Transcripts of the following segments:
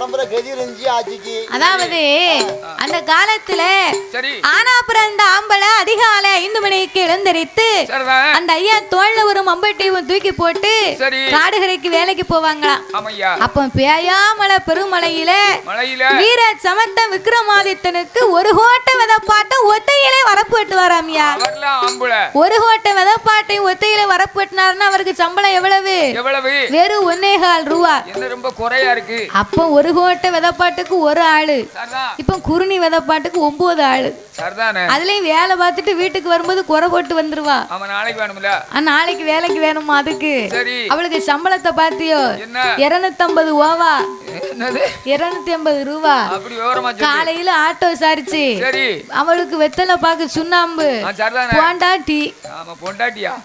பரம்பரை கதி இருந்துச்சு ஆட்சிக்கு. அதாவது அந்த காலத்துல ஆனா பிறந்த ஆம்பளை அதிகாலை 5 மணிக்கு எழுந்தரித்து அந்த ஐயா தோல்ல ஒரு மம்பட்டியும் தூக்கி போட்டு காடுகரைக்கு வேலைக்கு போவாங்களாம். அப்ப பேயாமலை பெருமலையில வீர சமத்த விக்ரமாதித்தனுக்கு ஒரு கோட்டை விதப்பாட்டம் ஒத்தையிலே வரப்பட்டு வராமியா. ஒரு கோட்டை விதப்பாட்டையும் ஒத்தையிலே வரப்பட்டுனாருன்னா அவருக்கு சம்பளம் எவ்வளவு? வெறும் 1.25 ரூபா. ரொம்ப குறையா இருக்கு. அப்ப ஒரு கோட்டை விதப்பாட்டுக்கு ஒரு ஆளு, இப்ப குருணி விதப்பாட்டுக்கு 9 ஆளு. அதுலயும் வேலை பார்த்துட்டு வீட்டுக்கு வரும்போது குறை போட்டு வந்துருவா. நாளைக்கு வேலைக்கு வேணுமா? அதுக்கு அவளுக்கு சம்பளத்தை பாத்தியோ? 250 ஓவா, 250 ரூபா. காலையில ஆட்டோ சாரிச்சு அவளுக்கு வெத்தலை பாக்கு சுண்ணாம்பு போண்டா டீ,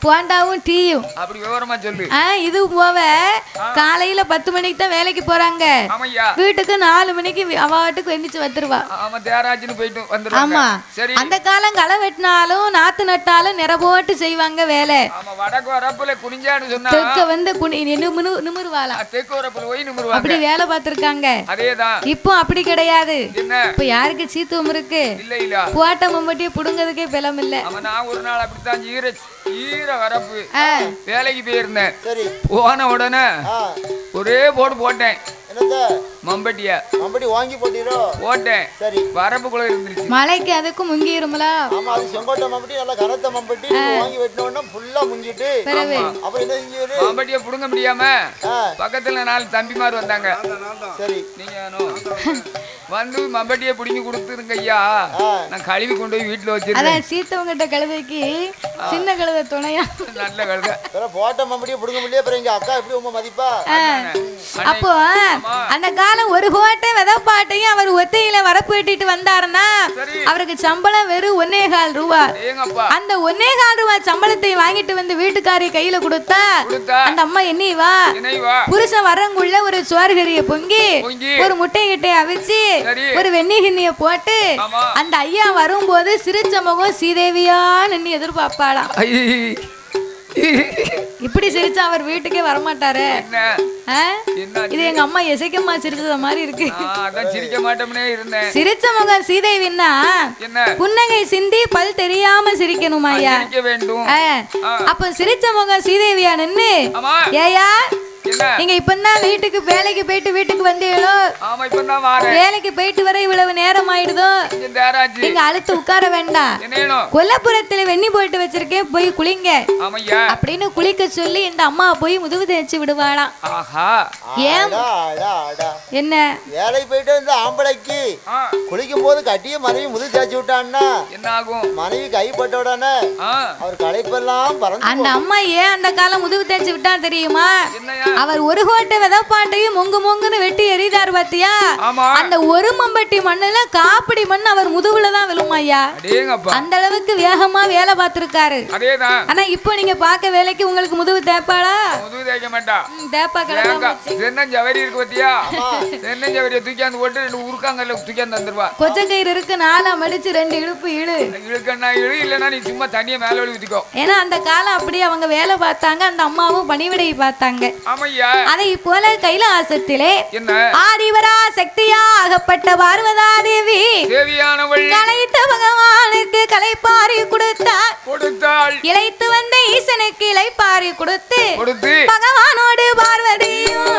போண்டாவும் டீயும். இது போவ காலையில 10 மணிக்கு தான் வேலைக்கு போறாங்க, வீட்டுக்கு 4 மணிக்கு அவாட்டுக்கு எந்திரிச்சு வந்துருவா. ஆமா, அந்த காலம் களை வெட்டினாலும் நாத்து நட்டாலும் நிற போட்டு செய்வாங்க வேலை. தெற்க வந்து நிமிருவாளா, அப்படி வேலை பார்த்திருக்காங்க. இப்போ அப்படி கிடையாது. இப்ப யாருக்கு சீத்துவம் இருக்கு? போட்ட மம்பட்டியை புடுங்கிறதுக்கே பலம் இல்ல. ஒரு நாள் அப்படித்தான் ஈர வரப்பு வேலைக்கு போயிருந்தேன். போன உடனே ஒரே போட்டு போட்டேன். மம்பட்டியா மம்பட்டி வாங்கி போட்டீரோ? போட்டேன். சரி, வரப்புக்குள்ள இருந்துச்சு. மலைக்கு அதுக்கும் முங்கிரும்ல. ஆமா, அது செங்கோட்டை மம்பட்டி, நல்ல கனத்த மம்பட்டி. வாங்கி வெட்டினோம்னா ஃபுல்லா முங்கிட்டு அப்புறம் என்ன செஞ்சீரு? மம்பட்டியை புடுங்க முடியாம பக்கத்துல 4 தம்பிமார் வந்தாங்க. சரி, நீங்க வந்து மம்பட்டியை புடிங்கி கொடுத்துருங்க ஐயா, நான் கழுவி கொண்டு போய் வீட்டுல வச்சிருக்கேன். அதான் சீத்தவங்கிட்ட கழுதைக்கு சின்ன கழுதை துணையா. நல்ல கழுதை. போட்ட மம்பட்டியை புடுங்க முடியல, அப்புறம் எங்க அக்கா எப்படி உங்க மதிப்பா? அப்போ அந்த காலம் ஒரு கோட்டை விதப்பாட்டையும் அவர் ஒத்தையில வரப்பேட்டிட்டு வந்தாருன்னா அவருக்கு சம்பளம் வெறும் 1.25 ரூபா. அந்த 1.25 ரூபா சம்பளத்தை வாங்கிட்டு வந்து வீட்டுக்காரி கையில கொடுத்தா அந்த அம்மா என்னைவா புருஷன் வரங்குள்ள ஒரு சோறுகறிய பொங்கி ஒரு முட்டை கிட்டே அவிச்சு ஒரு வெண்ணெய் கிண்ணிய போட்டு அந்த ஐயா வரும்போது சிரிச்ச முகம் சீதேவியா நின்னு எதிர்பார்ப்பாளாம். இப்படி சிரிச்சா அவர் வீட்டுக்கே வரமாட்டாரு. இது எங்க அம்மா எசைக்கம்மா சிரிச்சத மாதிரி இருக்கு. சிரிச்ச முகம் சீதேவின்னா புன்னகை சிந்தி பல் தெரியாம சிரிக்கணுமா ஐயா? அப்ப சிரிச்ச முகம் சீதேவியா நின்னு ஏயா நீங்க இப்பதான் வீட்டுக்கு வேலைக்கு போயிட்டு வீட்டுக்கு வந்தீங்களோ? வேலைக்கு போயிட்டு வர இவ்வளவு நேரம் ஆயிடுதோ? நீங்க அழுத்து உட்கார வேண்டாம், கொல்லப்புறத்துல வெண்ணி போட்டு வச்சிருக்கேன், போய் குளிங்க அப்படின்னு குளிக்க சொல்லி இந்த அம்மா போய் முதுகு தேய்ச்சி விடுவாளாம். ஏன் என்ன வேலைக்கு போயிட்டு இந்த ஆம்பளைக்கு குளிக்கும் போது கட்டிய மனைவி முதுகு தேய்ச்சி விட்டான்னா என்ன ஆகும்? மனைவி கைப்பட்ட உடனே அவர் களைப்பெல்லாம் பறந்து. அந்த அம்மா ஏன் அந்த காலம் முதுகு தேய்ச்சி விட்டா தெரியுமா? அவர் ஒரு கோட்டை விதப்பாட்டையும் மொங்கு மொங்குன்னு வெட்டி எறிதார் பாத்தியா? அந்த ஒரு மம்பட்டி மண்ணுல காப்பிடி மண் அவர் முதுகுல தான் விழுமாயா. அந்த அளவுக்கு வேகமா வேலை பார்த்திருக்காரு. ஆனா இப்போ நீங்க பாக்க வேலைக்கு உங்களுக்கு முதுகு தேப்பாளா? முதுகு தேய்க்க மாட்டா, தேப்பா கிடக்கு. தென்னஞ்சவரி இருக்கு பாத்தியா? தென்னஞ்சவரியை தூக்கியாந்து போட்டு 2 உருக்காங்கல்ல தூக்கியாந்து வந்துருவா. கொச்சங்கயிறு இருக்கு, 4 மடிச்சு 2 இழுப்பு இழு. இழுக்கன்னா இழு, இல்லன்னா நீ சும்மா தண்ணிய மேல வழி ஊத்திக்கோ. ஏன்னா அந்த காலம் அப்படியே அவங்க வேலை பார்த்தாங்க, அந்த அம்மாவும் பணிவிடையை பார்த்தாங்க. அதை போல கைலாசத்திலே ஆதிவரா சக்தியா ஆகப்பட்ட பார்வதா தேவி கலைத்த பகவானுக்கு கலைப்பாரி கொடுத்தாள். இளைத்து வந்த ஈசனுக்கு இளைப்பாரி கொடுத்து பகவானோடு பார்வதியும்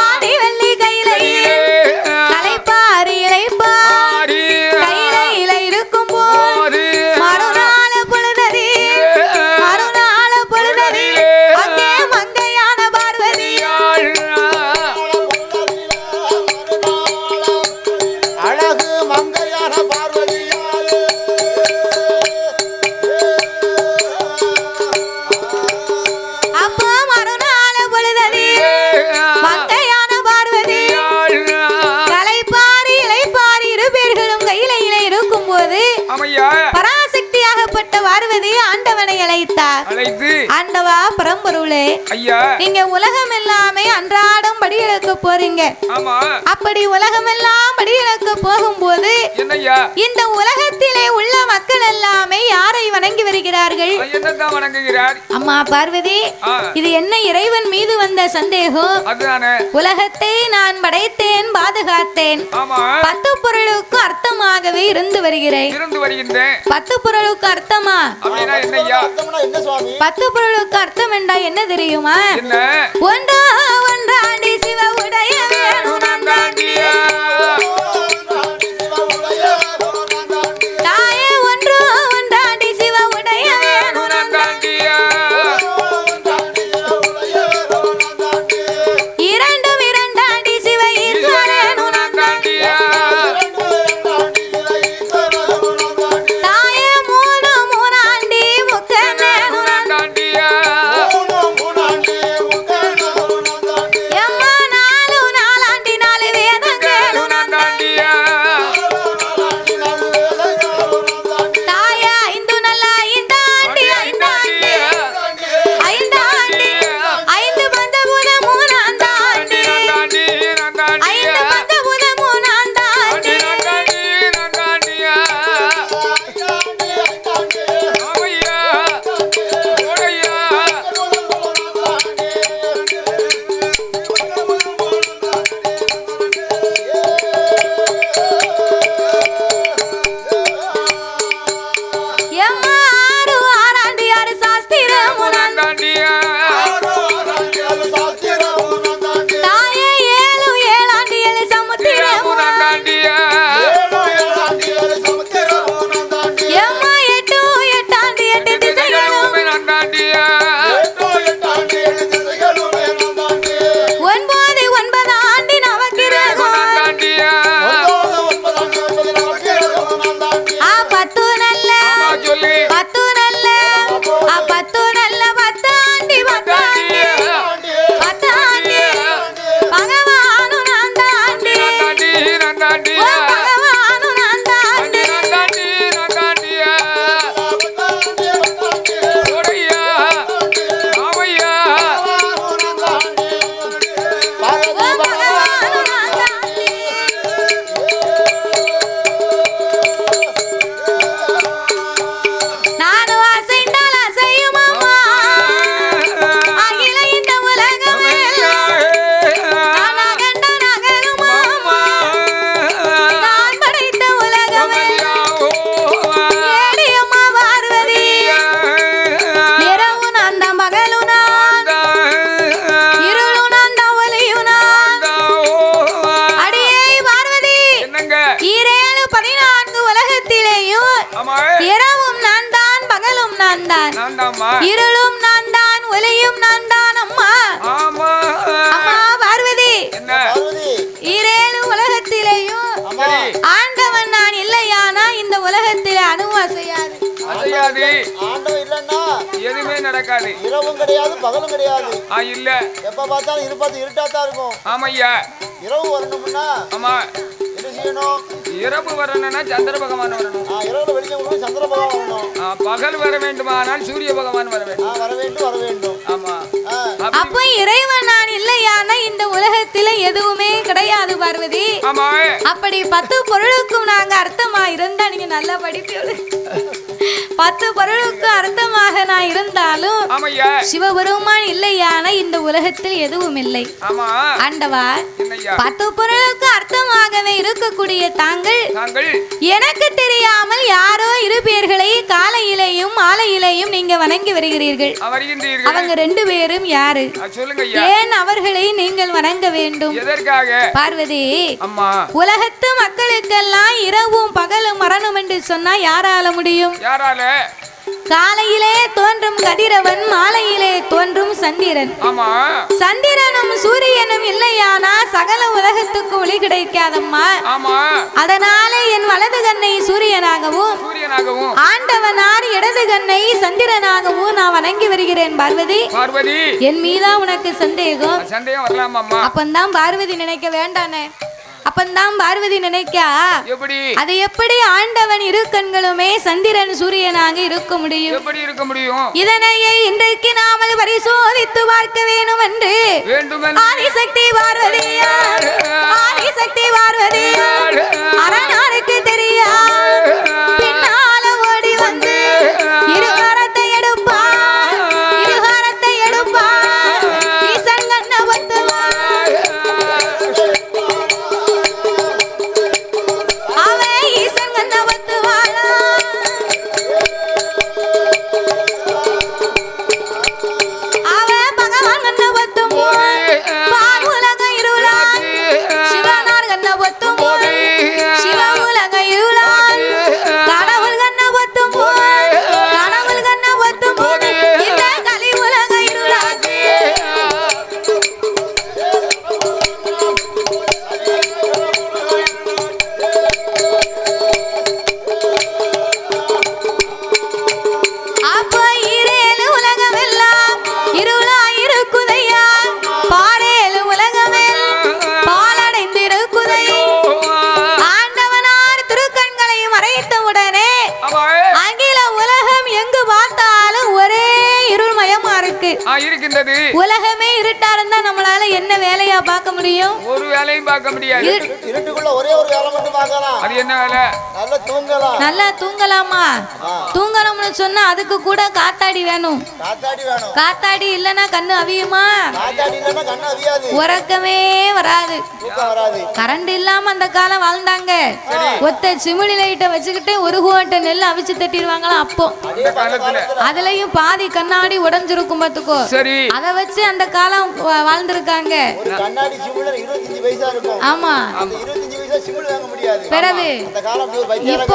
ஆதி வெள்ளி கையிலே கலைப்பாரி இளைப்பாரி கையில இருக்கும் போது மறுநாள் பொழுதறி அங்கே மங்கையான பார்வதி அழகு மங்கையான பார்வதி அப்போ மறுநாள் பொழுதறி மங்கையான பார்வதி கலைப்பாரி இளைப்பாரி 2 பேர்களும் கையில இருக்கும் போது பராசக்தியாகப்பட்ட பார்வதி ஆண்டவனை அழைத்தார். ஆண்டவா பரம்பொருளே, நீங்க உலகம் எல்லாமே அன்றாடம் படிகளுக்கு போறீங்க. அப்படி உலகமெல்லாம் படி இழக்க போகும்போது இந்த உலகத்திலே உள்ள மக்கள் எல்லாமே யாரை வணங்கி வருகிறார்கள்? அம்மா பார்வதி, இது என்ன இறைவன் மீது வந்த சந்தேகம்? உலகத்தை நான் படைத்தேன், பாதுகாத்தேன், 10 பொருளுக்கு அர்த்தமாகவே இருந்து வருகிறேன். 10 பொருளுக்கு அர்த்தமா? 10 பொருளுக்கு அர்த்தம் என்றா என்ன தெரியுமா? ஒன்றா ஒன்றாண்டி சிவ உடைய தாயே, ஒன்றோ ஒன்றாண்டி சிவ உடைய இரண்டும் இரண்டாண்டி சிவ ஈஸ்வரன் தாயே, மூணு மூணாண்டி முக்கன் எம்மா, நாலு நாலாண்டி நாலு வேதங்கள் தாயே, ஐந்து நல்ல ஐந்தாண்டி ஐந்தாண்டி ஐந்தாண்டி ஐந்து பஞ்சபூத மூணாந்தாண்டி ஐந்து பஞ்சபூத மூணாந்தாண்டி எம்மா, ஆறு ஆறாண்டி ஆறு சாஸ்திரம் தாயே, ஏழு ஏழாண்டி ஏழு சமுத்திரம் எம்மா, எட்டு எட்டாண்டி எட்டு திசைகளும் 9 9ஆண்டி நவக்கிரகம் 10 நல்ல 10 நல்ல 10 நல்ல 10 ஆண்டி 10 ஆண்டி 10 ஆண்டி பகவானு நான் தாண்டி ஓ பகவானு நான் தாண்டி ஓ பகவானு நான் தாண்டி நானு அசைந்தால் அசையும் அம்மா, அகில இந்த உலகமே நான் கண்ட நகரும் அம்மா, நான் படைத்த உலகமே ஏடியம்மா பார்வதி, இரவு நான் தான் பகலும் நான், இருளு நான் தான் ஒளியும் நான். அடியே பார்வதி, 7 14 உலகத்திலேயும் இரவும் நான் தான், பகலும் நான் தான், இருளும் நான் தான், ஒளியும் நான் தான் அம்மா. அம்மா பார்வதி, 7 உலகத்திலேயும் ஆண்டவன் நான் இல்லையானா இந்த உலகத்திலே அணுவும் அசையாது. ஆண்டவன் இல்லன்னா எதுவுமே நடக்காது. இரவும் கிடையாது, பகலும் கிடையாது. இல்ல, எப்ப பார்த்தாலும் இருட்டாத்தான் இருக்கும். ஆமையா, இரவு வரணும்னா ஆமா, என்ன செய்யணும்? இரவு வரணும்னா சந்திர பகவான் வரணும். இரவுல வெளிச்சம் சந்திர பகவான் வரணும். பகல் வர வேண்டுமானால் சூரிய பகவான் வர வேண்டும். வர வேண்டும். ஆமா, அப்ப இறைவன் நான் இல்லையானா இந்த உலகத்தில எதுவுமே கிடையாது பார்வதி. ஆமா, அப்படி 10 பொருளுக்கும் நாங்க அர்த்தமா இருந்தா நீங்க நல்லா படிப்பீங்க. 10 பொருளுக்கு அர்த்தமாக நான் இருந்தாலும் சிவபெருமான் இல்லையான இந்த உலகத்தில் எதுவும் இல்லை. ஆண்டவா, 10 பொருளுக்கு அர்த்தமாகவே இருக்கக்கூடிய தாங்கள் எனக்கு தெரியாமல் யாரோ 2 பேர்களை காலையிலேயும் மாலையிலேயும் நீங்க வணங்கி வருகிறீர்கள். அவங்க 2 பேரும் யாரு? ஏன் அவர்களை நீங்கள் வணங்க வேண்டும்? பார்வதி, உலகத்து மக்களுக்கெல்லாம் இரவும் பகலும் மரணம் என்று சொன்னா யாரால முடியும்? காலையிலே தோன்றும் கதிரவன், மாலையிலே தோன்றும் சந்திரன். சந்திரனும் சூரியனும் இல்லையானா சகல உலகத்துக்கு ஒளி கிடைக்காதம்மா. அதனால என் வலது கண்ணை சூரியனாகவும் ஆண்டவனார் இடது கண்ணை சந்திரனாகவும் நான் வணங்கி வருகிறேன். பார்வதி, என் மீதா உனக்கு சந்தேகம்? அப்பந்தான் பார்வதி நினைக்க வேண்டானே. அப்பந்தான் பார்வதி நினைக்கா எப்படி அது எப்படி ஆண்டவன் இரு கண்களுமே சந்திரன் சூரியனாக இருக்க முடியும்? எப்படி இருக்க முடியும்? இதனையே இன்றைக்கு நாமல் பரிசோதித்து பார்க்க வேணும் என்று ஆதிசக்தி பார்வதியார் ஆதிசக்தி பார்வதியார் அரணாருக்கு தெரியா பின்னால ஓடி வந்து இருகாரத்தை எடுப்பார் இருகாரத்தை எடுப்பார் ஈசன் கண்ண பத்துவார் அவன் ஈசன் கண்ண பத்துவாளா அவன் பகவான் கண்ண பத்தும் பார் உலக இருளான் சிவனார் கண்ண பத்தும் சிவ உலக இருளான் கடவுள் கண்ண பத்தும் கடவுள் கண்ண பத்தும் இந்த கலி உலக இருளான் அப்ப ஈரேழு உலகமெல்லாம் இருளா இருக்குதையா பாரேழு உலகமெல் பாலடைந்திருக்குதை ஆண்டவனார் திருக்கண்களை மறைத்த உடனே அகில உலகம் எங்கு பார்த்தாலும் ஒரே இருள்மயமா இருக்கு இருக்கின்றது. உலகமே இருட்டா இருந்தா நம்மளால என்ன வேலையா பார்க்க முடியும்? ஒரு வேலையும் பார்க்க முடியாது. இருட்டுக்குள்ள ஒரே ஒரு வேலை மட்டும் பார்க்கலாம். அது என்ன வேலை? நல்லா தூங்கலாம். நல்லா தூங்கலாமா? தூங்கணும்னு சொன்னா அதுக்கு கூட காத்தாடி வேணும். காத்தாடி வேணும். காத்தாடி இல்லனா கண்ணு அவியுமா? காத்தாடி இல்லனா கண்ணு அவியாது. உறக்கமே வராது. தூக்கம் வராது. கரண்ட் இல்லாம அந்த காலம் வாழ்ந்தாங்க. ஒத்த சிமிழி லைட்ட வச்சுக்கிட்டு ஒரு கோட்டை நெல் அவிச்சு தட்டிடுவாங்களாம் அப்போ. அதுலயும் பாதி கண்ணாடி உடைஞ்சிருக்கும் பாத்துக்கோ. சரி. அத வச்சு அந்த காலம் வாழ்ந்திருக்காங்க. ஒரு கண்ணாடி சிமிழ் 25 பைசா இருக்கும். ஆமா. அந்த 25 பைசா சிமிழ் வாங்க முடியாது. பிறகு அந்த காலம் ஒரு பைத்தியக்கார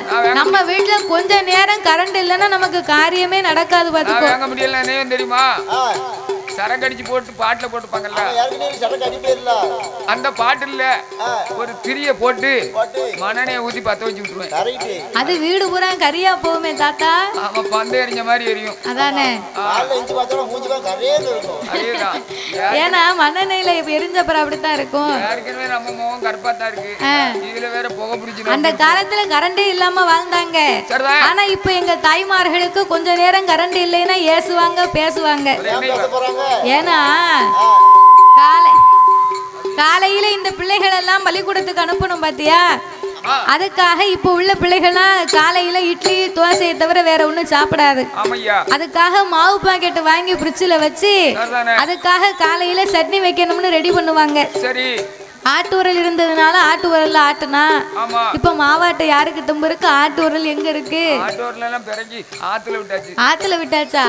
இப்போ நம்ம வீட்ல கொஞ்ச நேரம் கரண்ட் இல்லனா நமக்கு காரியமே நடக்காது பாத்துக்கோ. வாங்க முடியல நேம் தெரியுமா? சரக்கு அடிச்சு போட்டு பாட்டுல போட்டுப்பாங்கல்ல. சரக்கு அடிப்பேர்ல. அந்த பாட்டுல ஒரு திரிய போட்டு மண்ணெண்ணெயை ஊத்தி பத்த வச்சு விட்டுருவேன். அது வீடு பூரா கரியா போகுமே தாத்தா. ஆமா பந்து எரிஞ்ச மாதிரி எரியும். அதானே. ஏன்னா மண்ணெண்ணெயில எரிஞ்சப்பறம் அப்படித்தான் இருக்கும். ஏற்கனவே நம்ம முகம் கருப்பாத்தான் இருக்கு. இதுல வேற புகை பிடிச்சிடும். அந்த காலத்துல கரண்டே இல்லாம வாழ்ந்தாங்க. ஆனா இப்ப எங்க தாய்மார்களுக்கு கொஞ்ச நேரம் கரண்ட் இல்லைன்னா ஏசுவாங்க பேசுவாங்க. ஏன்னா காலையில இந்த பிள்ளைகள் எல்லாம் பள்ளிக்கூடத்துக்கு அனுப்பணும் பாத்தியா? அதுக்காக இப்ப உள்ள பிள்ளைகள்லாம் காலையில இட்லி தோசையை தவிர வேற ஒண்ணும் சாப்பிடாது. அதுக்காக மாவு பாக்கெட் வாங்கி ஃப்ரிட்ஜ்ல வச்சு அதுக்காக காலையில சட்னி வைக்கணும்னு ரெடி பண்ணுவாங்க. ஆட்டு உரல் இருந்ததுனால ஆட்டு உரல்ல ஆட்டுனா. இப்ப மாவாட்டை யாருக்கு தும்பு இருக்கு? ஆட்டு உரல் எங்க இருக்கு? ஆத்துல விட்டாச்சா?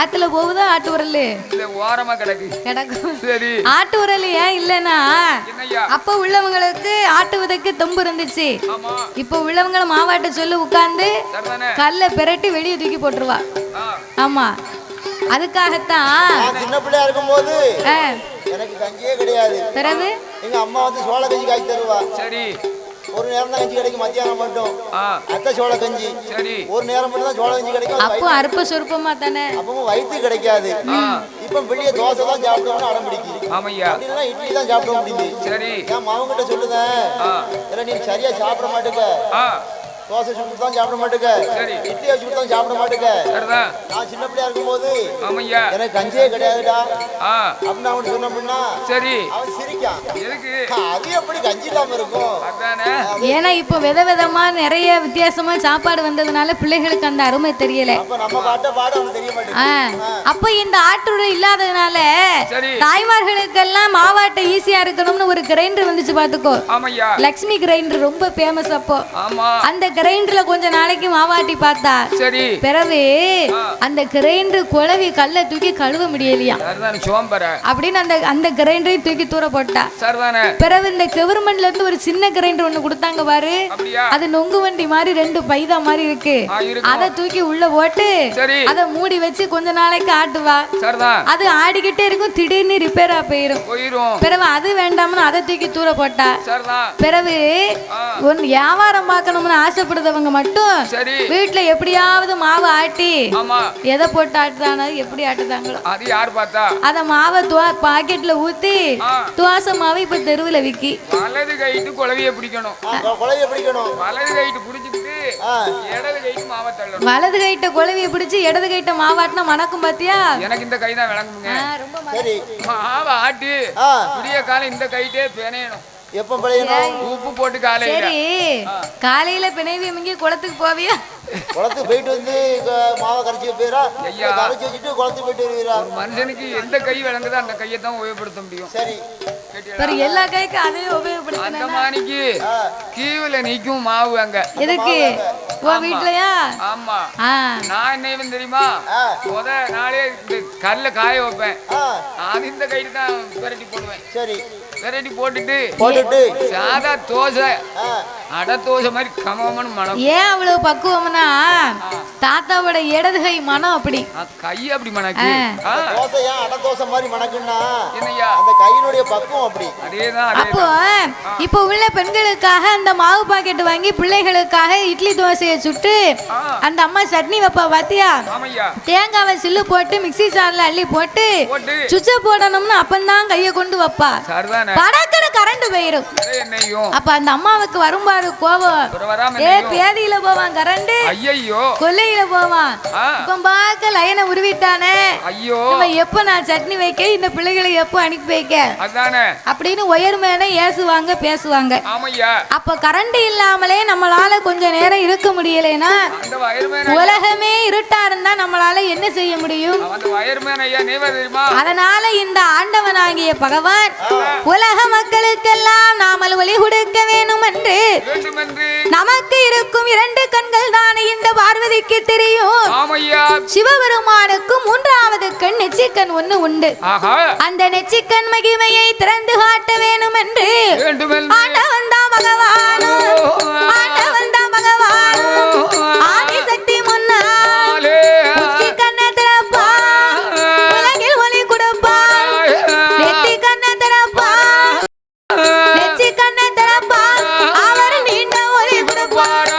ஆத்துல போகுதா ஆட்டு உரல்? கிடக்கும். ஆட்டு உரல் ஏன் இல்லன்னா அப்ப உள்ளவங்களுக்கு ஆட்டுவதற்கு தும்பு இருந்துச்சு. இப்ப உள்ளவங்கள மாவாட்ட சொல்லி உட்கார்ந்து கல்ல பிரட்டி வெளியே தூக்கி போட்டுருவா. ஆமா. அதுக்காகத்தான் சின்ன பிள்ளையா இருக்கும் போது எனக்கு கஞ்சியே கிடையாது. பிறகு எங்க அம்மா வந்து சோள கஞ்சி காய்ச்சி தருவா. சரி. ஒரு நேரம் தான் கஞ்சி கிடைக்கும், மத்தியானம் மட்டும். அத்தை சோள கஞ்சி. சரி. ஒரு நேரம் மட்டும் தான் சோள கஞ்சி கிடைக்கும். அப்போ அற்ப சொற்பமா தானே. அப்பவும் வயிற்று கிடைக்காது. இப்ப வெளியே தோசை தான் சாப்பிடுவோம்னு அடம் பிடிக்குது. ஆமையா. அப்படின்னா இட்லி தான் சாப்பிட முடியுது. சரி. என் மாவன் கிட்ட சொல்லுதேன், நீ சரியா சாப்பிட மாட்டேங்க. தோசை சுட்டு தான் சாப்பிட மாட்டேங்க. இட்லி சுட்டு தான் சாப்பிட மாட்டேங்க. நான் சின்ன பிள்ளையா இருக்கும் போது எனக்கு கஞ்சியே கிடையாதுடா அப்படின்னு அவன் சொன்ன அப்படின்னா சரி அவன் சிரிக்கான். அது எப்படி கஞ்சி இல்லாம இருக்கும்? ஏன்னா இப்ப விதவிதமா நிறைய வித்தியாசமா சாப்பாடு வந்ததுனால பிள்ளைகளுக்கு அந்த அருமை தெரியல. நம்ம பாட்ட பாட அவனுக்கு தெரிய மாட்டேங்குது. அப்ப இந்த ஆட்டுடல் இல்லாததுனால தாய்மார்களுக்கெல்லாம் மாவாட்ட ஈஸியா இருக்கணும்னு ஒரு கிரைண்டர் வந்துச்சு பாத்துக்கோ. லட்சுமி கிரைண்டர் ரொம்ப ஃபேமஸ். அப்போ அந்த கிரைண்டர்ல கொஞ்ச நாளைக்கு மாவாட்டி பார்த்தா சரி. பிறகு அந்த கிரைண்டர் குழவி கல்ல தூக்கி கழுவ முடியலையா அப்படின்னு அந்த கிரைண்டரை தூக்கி தூர போட்டா. பிறகு இந்த கவர்மெண்ட்ல இருந்து ஒரு சின்ன கிரைண்டர் ஒண்ணு கொடுத்தாங்க பாரு. அது நொங்கு வண்டி மாதிரி 2 பைதா மாதிரி இருக்கு. அதை தூக்கி உள்ள போட்டு அதை மூடி வச்சு கொஞ்ச நாளைக்கு ஆட்டுவா. அது ஆடிக்கிட்டே இருக்கும். திடீர்னு ரிப்பேரா போயிரும். பிறகு அது வேண்டாம்னு அதை தூக்கி தூர போட்டா. சரிதான். பிறகு ஒன்னு வியாபாரம் பார்க்கணும்னு ஆசைப்படுறவங்க மட்டும் வீட்டுல எப்படியாவது மாவு ஆட்டி எதை போட்டு ஆட்டுதானோ எப்படி ஆட்டுதாங்களோ அது யார் பார்த்தா அத மாவை பாக்கெட்ல ஊத்தி துவாச மாவு இப்ப தெருவுல விக்கி. வலது கைட்டு குழவிய பிடிக்கணும். வலது கைட்டு பிடிச்சிட்டு இடது கைட்டு மாவை தள்ளணும். வலது கைட்ட குழவிய பிடிச்சு இடது கைட்ட மாவாட்டினா மணக்கும் பாத்தியா? எனக்கு இந்த கை தான் விளங்குங்க. மாவை ஆட்டி புதிய காலம் இந்த கைட்டே பிணையணும். எப்ப பிணையணும்? உப்பு போட்டு காலையில. சரி, காலையில பிணைவி மிங்கி குளத்துக்கு போவியா? குளத்துக்கு போயிட்டு வந்து மாவை கரைச்சி வைப்பீரா? கரைச்சி வச்சுட்டு குளத்துக்கு போயிட்டு வருவீரா? ஒரு மனுஷனுக்கு எந்த கை விளங்குதோ அந்த கையை தான் உபயோகப்படுத்த முடியும். சரி, எல்லா கைக்கும் அதே உபயோகப்படுத்த. அந்த மாணிக்கு கீவுல நிக்கும் மாவு அங்க. எதுக்கு? உன் வீட்லயா? ஆமா. நான் என்ன தெரியுமா, முத நாளே இந்த கல்ல காய வைப்பேன். அது இந்த கைட்டு தான் விரட்டி போடுவேன். சரி, விரட்டி போட்டுட்டு சாதா தோசை அடை தோசை மாதிரி கமகமன்னு மனம். ஏன் அவ்வளவு பக்குவம்னா தாத்தாவோட இடது கை மனம் அப்படி. கை அப்படி மணக்கு. தோசையா அடை தோசை மாதிரி மணக்குன்னா என்னையா அந்த கையினுடைய பக்குவம் அப்படி. அதேதான். அப்போ இப்போ உள்ள பெண்களுக்காக அந்த மாவு பாக்கெட் வாங்கி பிள்ளைகளுக்காக இட்லி தோசையை சுட்டு அந்த அம்மா சட்னி வைப்பா பாத்தியா? தேங்காவை சில்லு போட்டு மிக்ஸி ஜார்ல அள்ளி போட்டு சுவிட்ச போடணும்னு அப்பந்தான் கையை கொண்டு வைப்பா. படக்கட கரண்ட் போயிரும். அப்ப அந்த அம்மாவுக்கு வரும்பாரு கோபம். பேதியில போவான் கரண்ட், கொல்லையில போவான். இப்ப பாக்க லைனை உருவிட்டானே, எப்ப நான் சட்னி வைக்க, இந்த பிள்ளைகளை எப்ப அனுப்பி வைக்க அப்படின்னு உயர்மேன ஏசுவாங்க பேசுவாங்க. அப்ப கரண்ட் இல்லாமலே நம்மளால கொஞ்ச நேரம் இருக்க முடியலைன்னா உலகமே இருட்டா இருந்தா நம்மளால என்ன செய்ய முடியும்? அதனால இந்த ஆண்டவனாகிய பகவான் உலக மக்களுக்கெல்லாம் நாமல் ஒளி கொடுக்க வேணும் என்று நமக்கு இருக்கும் 2 கண்கள் தானே இந்த பார்வதிக்கு தெரியும். சிவபெருமானுக்கு 3வது கண் நெச்சிக்கண் ஒண்ணு உண்டு. அந்த நெச்சிக்கண் மகிமையை திறந்து காட்ட வேணும் என்று ஆண்டவன் தான் பகவான், ஆண்டவன் தான் பகவான் ஆதிசக்தி முன்னால் கண்ணை திறப்பா, உலகில் ஒளி கொடுப்பா, நெத்தி கண்ணை திறப்பா, நெச்சி கண்ணை திறப்பா, அவர் நீண்ட ஒளி கொடுப்பார்.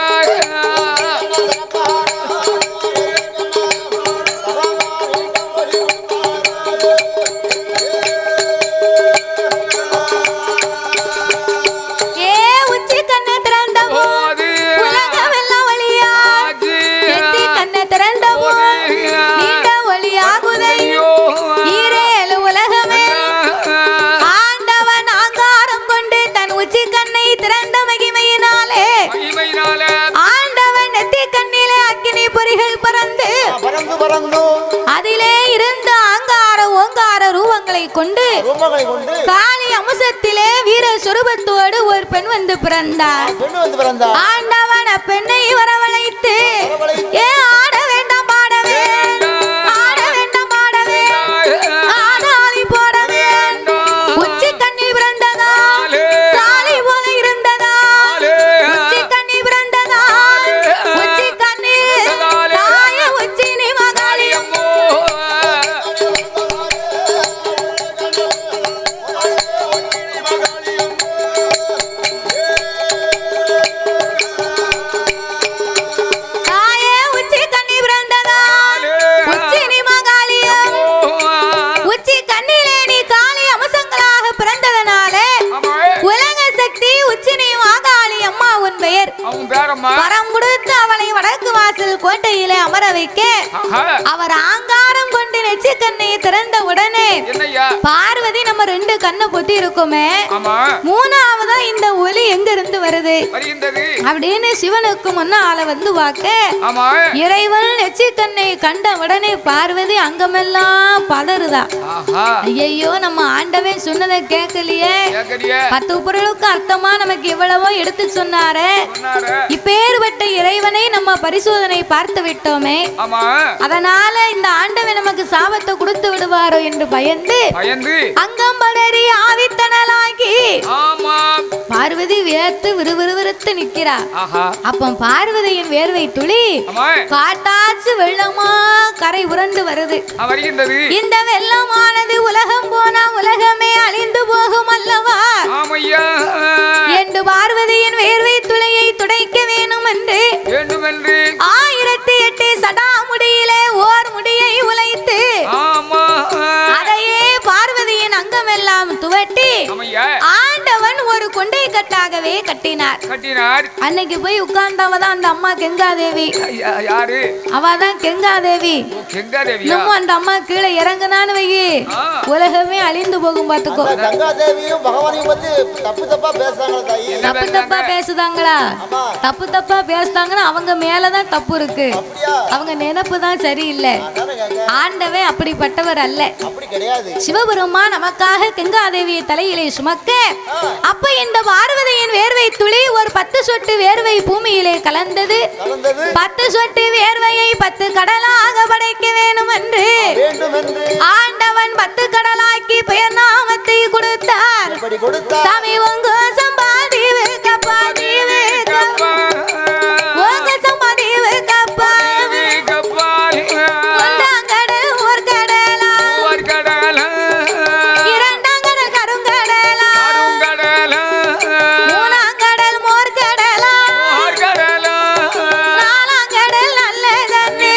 அதிலே இருந்த அங்கார ஓங்கார ரூபங்களை கொண்டு காளி அம்சத்திலே வீர சுரூபத்தோடு ஒரு பெண் வந்து பிறந்தார். ஆண்டவன் பெண்ணை வரவழைத்து ஆட வேண்டாம் பாடவே, ஆட வேண்டாம் பாடவே, ஆடாதி போடவே, உச்சி கண்ணி பிறந்ததா காளி போல இருந்ததா, உச்சி கண்ணி பிறந்ததா, உச்சி கண்ணி தாய உச்சி நீ மகாளி அம்மோ. வரம் கொடுத்து அவளை வடக்கு வாசல் கோட்டையிலே அமர வைக்க அவர் ஆங்காரம் கொண்டு நெச்சி கண்ணை திறந்த உடனே பார்வதி நம்ம 2 கண்ணை பொத்தி இருக்குமே, 3ஆவதா இந்த ஒலி எங்க இருந்து வருது அப்படின்னு சிவனுக்கு முன்னால வந்து வாக்க இறைவன் நெச்சி கண்ணை கண்ட உடனே பார்வதி அங்கமெல்லாம் பதறுதா. ஐயோ நம்ம ஆண்டவன் சொன்னதை கேட்கலையே, 10 பொருளுக்கு அர்த்தமா நமக்கு எவ்வளவோ எடுத்து சொன்னாரு, இப்பேற்பட்ட இறைவனை நம்ம பரிசோதனை பார்த்து விட்டோமே, அதனால இந்த ஆண்டவன் நமக்கு சாபத்தை கொடுத்து விடுவாரோ என்று பயந்து அங்கம் படறி ஆவித்தனலாகி பார்வதி வியர்த்து விறுவிறுவிறுத்து நிற்கிறார். அப்ப பார்வதியின் வேர்வை துளி காட்டாச்சு வெள்ளமா கரை உருண்டு வருது. இந்த வெள்ளமானது உலகம் போனா உலகமே அழிந்து போகும் அல்ல, வெட்டி ஆண்டவன் ஒரு கொண்டை கட்டாகவே கட்டினார். அன்னைக்கு போய் உட்கார்ந்தவதான் அந்த அம்மா கெங்காதேவி. யாரு? அவதான் கெங்காதேவி. நம்ம அந்த அம்மா கீழே இறங்குனான்னு வையி உலகமே அழிந்து போகும். பாத்துக்கோ. கங்காதேவியும் பகவானையும் பத்தி தப்பு தப்பா பேசுறாங்களா தாயி? தப்பு தப்பா பேசுதாங்களா? தப்பு தப்பா பேசுதாங்கன்னா அவங்க மேலதான் தப்பு இருக்கு. அவங்க நினைப்பு தான் சரியில்லை. ஆண்டவே அப்படிப்பட்டவர் அல்ல. சிவபெருமான் நமக்காக கங்காதேவியை தலையிலே சுமக்க அப்ப இந்த பார்வதியின் வேர்வை துளி ஒரு 10 சொட்டு வேர்வை பூமியிலே கலந்தது. 10 சொட்டு வேர்வையை 10 கடலாக படைக்க வேணும் என்று ஆண்டவன் 10 கடலாக்கி பெயர் நாமத்தை கொடுத்தார். சாமி உங்க சம்பாதிவு கப்பா தீவு கப்பா உங்க சம்பாதிவு கப்பா ஒன்றாங்கடல் ஒரு கடலா இரண்டாங்கடல் கருங்கடலா மூணாங்கடல் மோர் கடலா நாலாங்கடல் நல்ல தண்ணி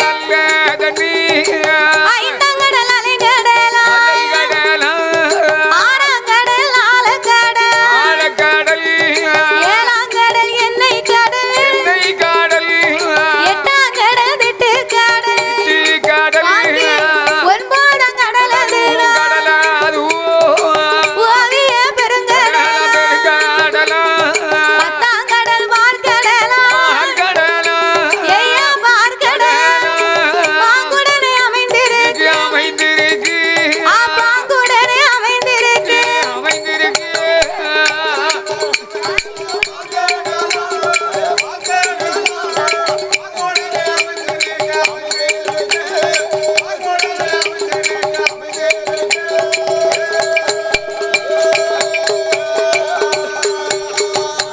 ஐந்தாங்கடல் அலைங்கடலா ஆறாங்கடல் ஆழக்கடல் ஏழாங்கடல் எண்ணெய் கடல் எட்டாங்கடல் திட்டு கடல் ஒன்பதாங்கடல் அது ஓவிய பெருங்கடல் பத்தாங்கடல் பார்க்கடலா ஐயா பார்க்கடல் பாங்குடனே அமைந்திருக்கு பாங்குடனே அமைந்திருக்கு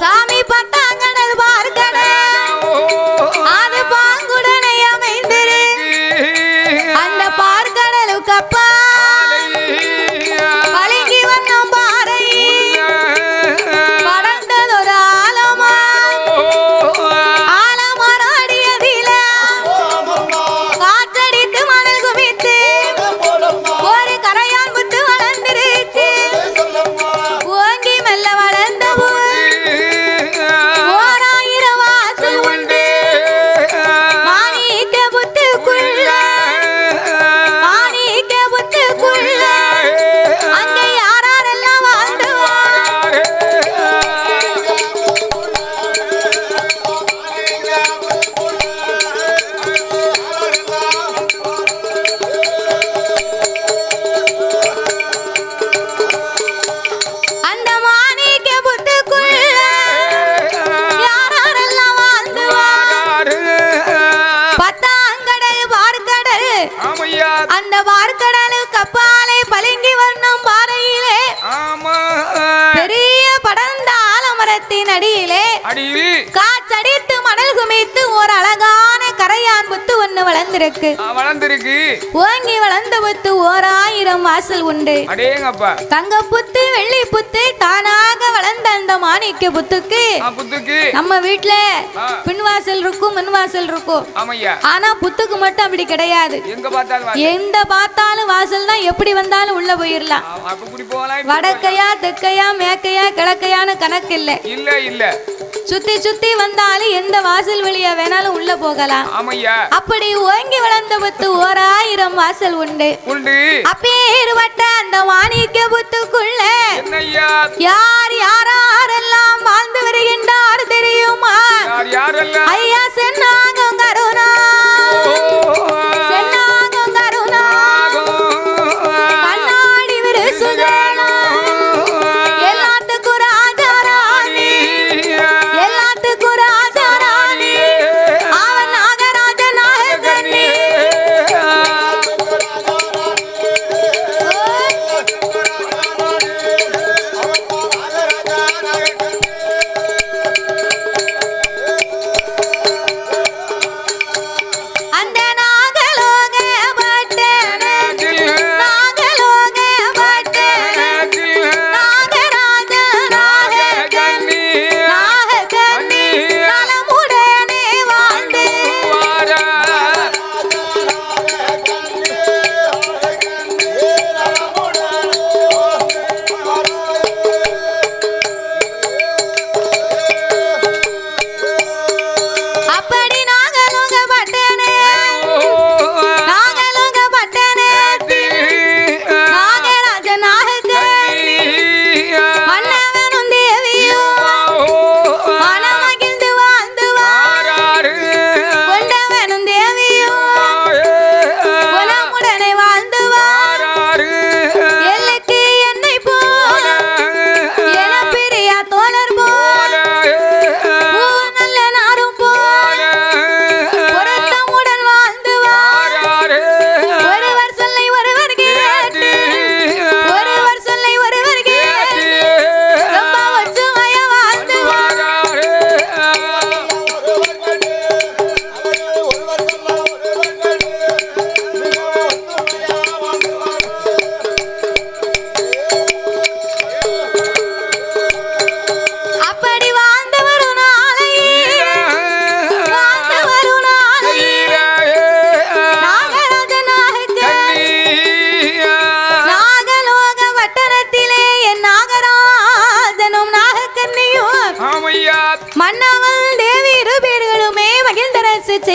சாமி பத்தாங்கடல் பார்க்கடல் அது பாங்குடனே அமைந்திருக்கு அந்த பார்க்கடலுக்கு அப்பா பழகி வண்ணம் பாறை படர்ந்ததொரு ஆலமரம் அடியதில காற்றடித்து மணல் குமித்து ஒரு கரையான் புத்து வளர்ந்திருக்கு. ஓங்கி மெல்ல வளர்ந்த ஓராயிரம் வாசல் உண்டு மாணிக்க புத்துக்குள்ள அங்கே யாரெல்லாம் வாழ்ந்துவார். அந்த மாணிக்க புத்துக்குள்ள யாரெல்லாம் வாழ்ந்துவார். பத்தாங்கடல் பார்க்கடல் அந்த பார்க்கடலுக்கு அப்பாலே பளிங்கு வண்ணம் பாறையிலே பெரிய படர்ந்த ஆலமரத்தின் அடியிலே காற்றடித்து மணல் குமித்து ஒரு அழகான கரையான் புத்து ஒண்ணு வளர்ந்திருக்கு. ஓங்கி வளர்ந்த புத்து 1000 வாசல் உண்டு. தங்க புத்து வெள்ளி புத்து தானாக வளர்ந்த அந்த மாணிக்க புத்துக்கு நம்ம வீட்டுல பின்வாசல் இருக்கும் முன்வாசல் இருக்கும். ஆனா புத்துக்கு மட்டும் அப்படி கிடையாது. எந்த பார்த்தாலும் வாசல் தான், எப்படி வந்தாலும் உள்ள போயிடலாம். வடக்கையா தெற்கையா மேற்கையா கிழக்கையான்னு கணக்கு இல்ல. சுத்தி சுத்தி வந்தாலும் எந்த வாசல் வழியா வேணாலும் உள்ள போகலாம். அப்படி ஓங்கி வளர்ந்த புத்து 1000 வாசல் உண்டு. அப்பேற்பட்ட அந்த மாணிக்க புத்துக்குள்ள யார் யாரெல்லாம் வாழ்ந்து வருகின்றார் தெரியுமா? ஐயா சென்னாகம் கருணா கண்ணாடி விருசுகனா எல்லாத்துக்கும் ராஜாராணி அவன் நாகராஜ நாகக்கண்ணி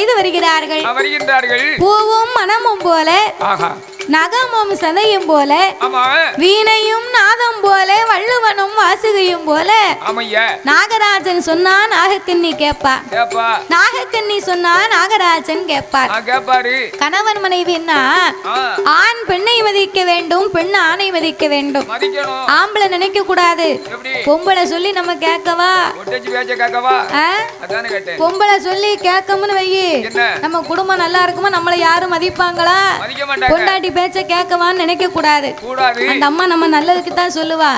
செய்து வருகிறார்கள். பூவும் மனமும் போல நகமும் சதையும் போல வீணையும் நாதம் போல வள்ளுவனும் வாசுகையும் போல நாகராஜன் சொன்னா நாகக்கண்ணி கேப்பா, நாகக்கண்ணி சொன்னா நாகராஜன் கேப்பார். கணவன் மனைவின்னா ஆண் பெண்ணை மதிக்க வேண்டும், பெண் ஆணை மதிக்க வேண்டும். ஆம்பளை நினைக்க கூடாது பொம்பளை சொல்லி நம்ம கேட்கவா, பொம்பளை சொல்லி கேட்கமுன்னு வையி நம்ம குடும்பம் நல்லா இருக்குமா, நம்மள யாரும் மதிப்பாங்களா, பொண்டாட்டி பேச்ச கேட்கவான்னு நினைக்க கூடாது. அந்த அம்மா நம்ம நல்லதுக்கு தான் சொல்லுவா,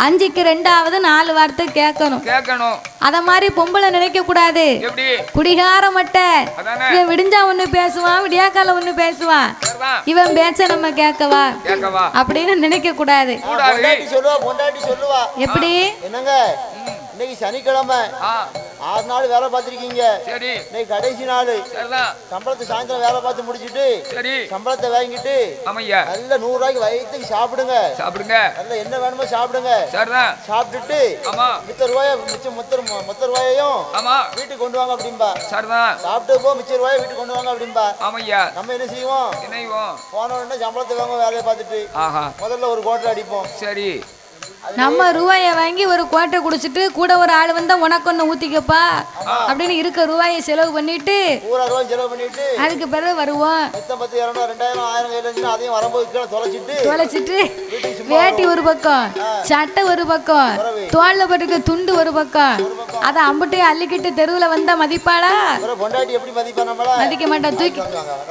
5க்கு 2வது 4 வார்த்தை கேட்கணும். அத மாதிரி பொம்பளை நினைக்க கூடாது. குடிகார மட்டை இவன் விடிஞ்சா ஒண்ணு பேசுவான், விடியாக்கால ஒண்ணு பேசுவான், இவன் பேச்ச நம்ம கேட்கவா அப்படின்னு நினைக்க கூடாது. எப்படி என்னங்க இன்னைக்கு சனிக்கிழமை 6 நாள் வேலை பார்த்திருக்கீங்க, இன்னைக்கு கடைசி நாள். சம்பளத்தை சாயந்தரம் வேலை பார்த்து முடிச்சிட்டு சம்பளத்தை வாங்கிட்டு நல்ல 100 ரூபாய்க்கு வயிற்றுக்கு சாப்பிடுங்க, நல்ல என்ன வேணுமோ சாப்பிடுங்க. சாப்பிட்டுட்டு மொத்த ரூபாயையும் வீட்டுக்கு கொண்டு வாங்க அப்படின்பா. சாப்பிட்டு போ மிச்ச ரூபாயை வீட்டுக்கு கொண்டு வாங்க அப்படின்பா. நம்ம என்ன செய்வோம், போன உடனே சம்பளத்தை வாங்க வேலையை பார்த்துட்டு முதல்ல ஒரு கோட்டை அடிப்போம். சரி, நம்ம ரூபாயை வாங்கி ஒரு கோட்டை குடிச்சிட்டு கூட ஒரு ஆள் வந்தா உனக்கு ஒண்ணு ஊத்திக்கப்பா அப்படின்னு இருக்க ரூபாயை செலவு பண்ணிட்டு அதுக்கு பிறகு வருவோம். தொலைச்சிட்டு வேட்டி ஒரு பக்கம், சட்டை ஒரு பக்கம், தோல்ல போட்டுக்க துண்டு ஒரு பக்கம், அத அம்புட்டே அள்ளிக்கிட்டு தெருவுல வந்தா மதிப்பாளா? மதிக்க மாட்டா,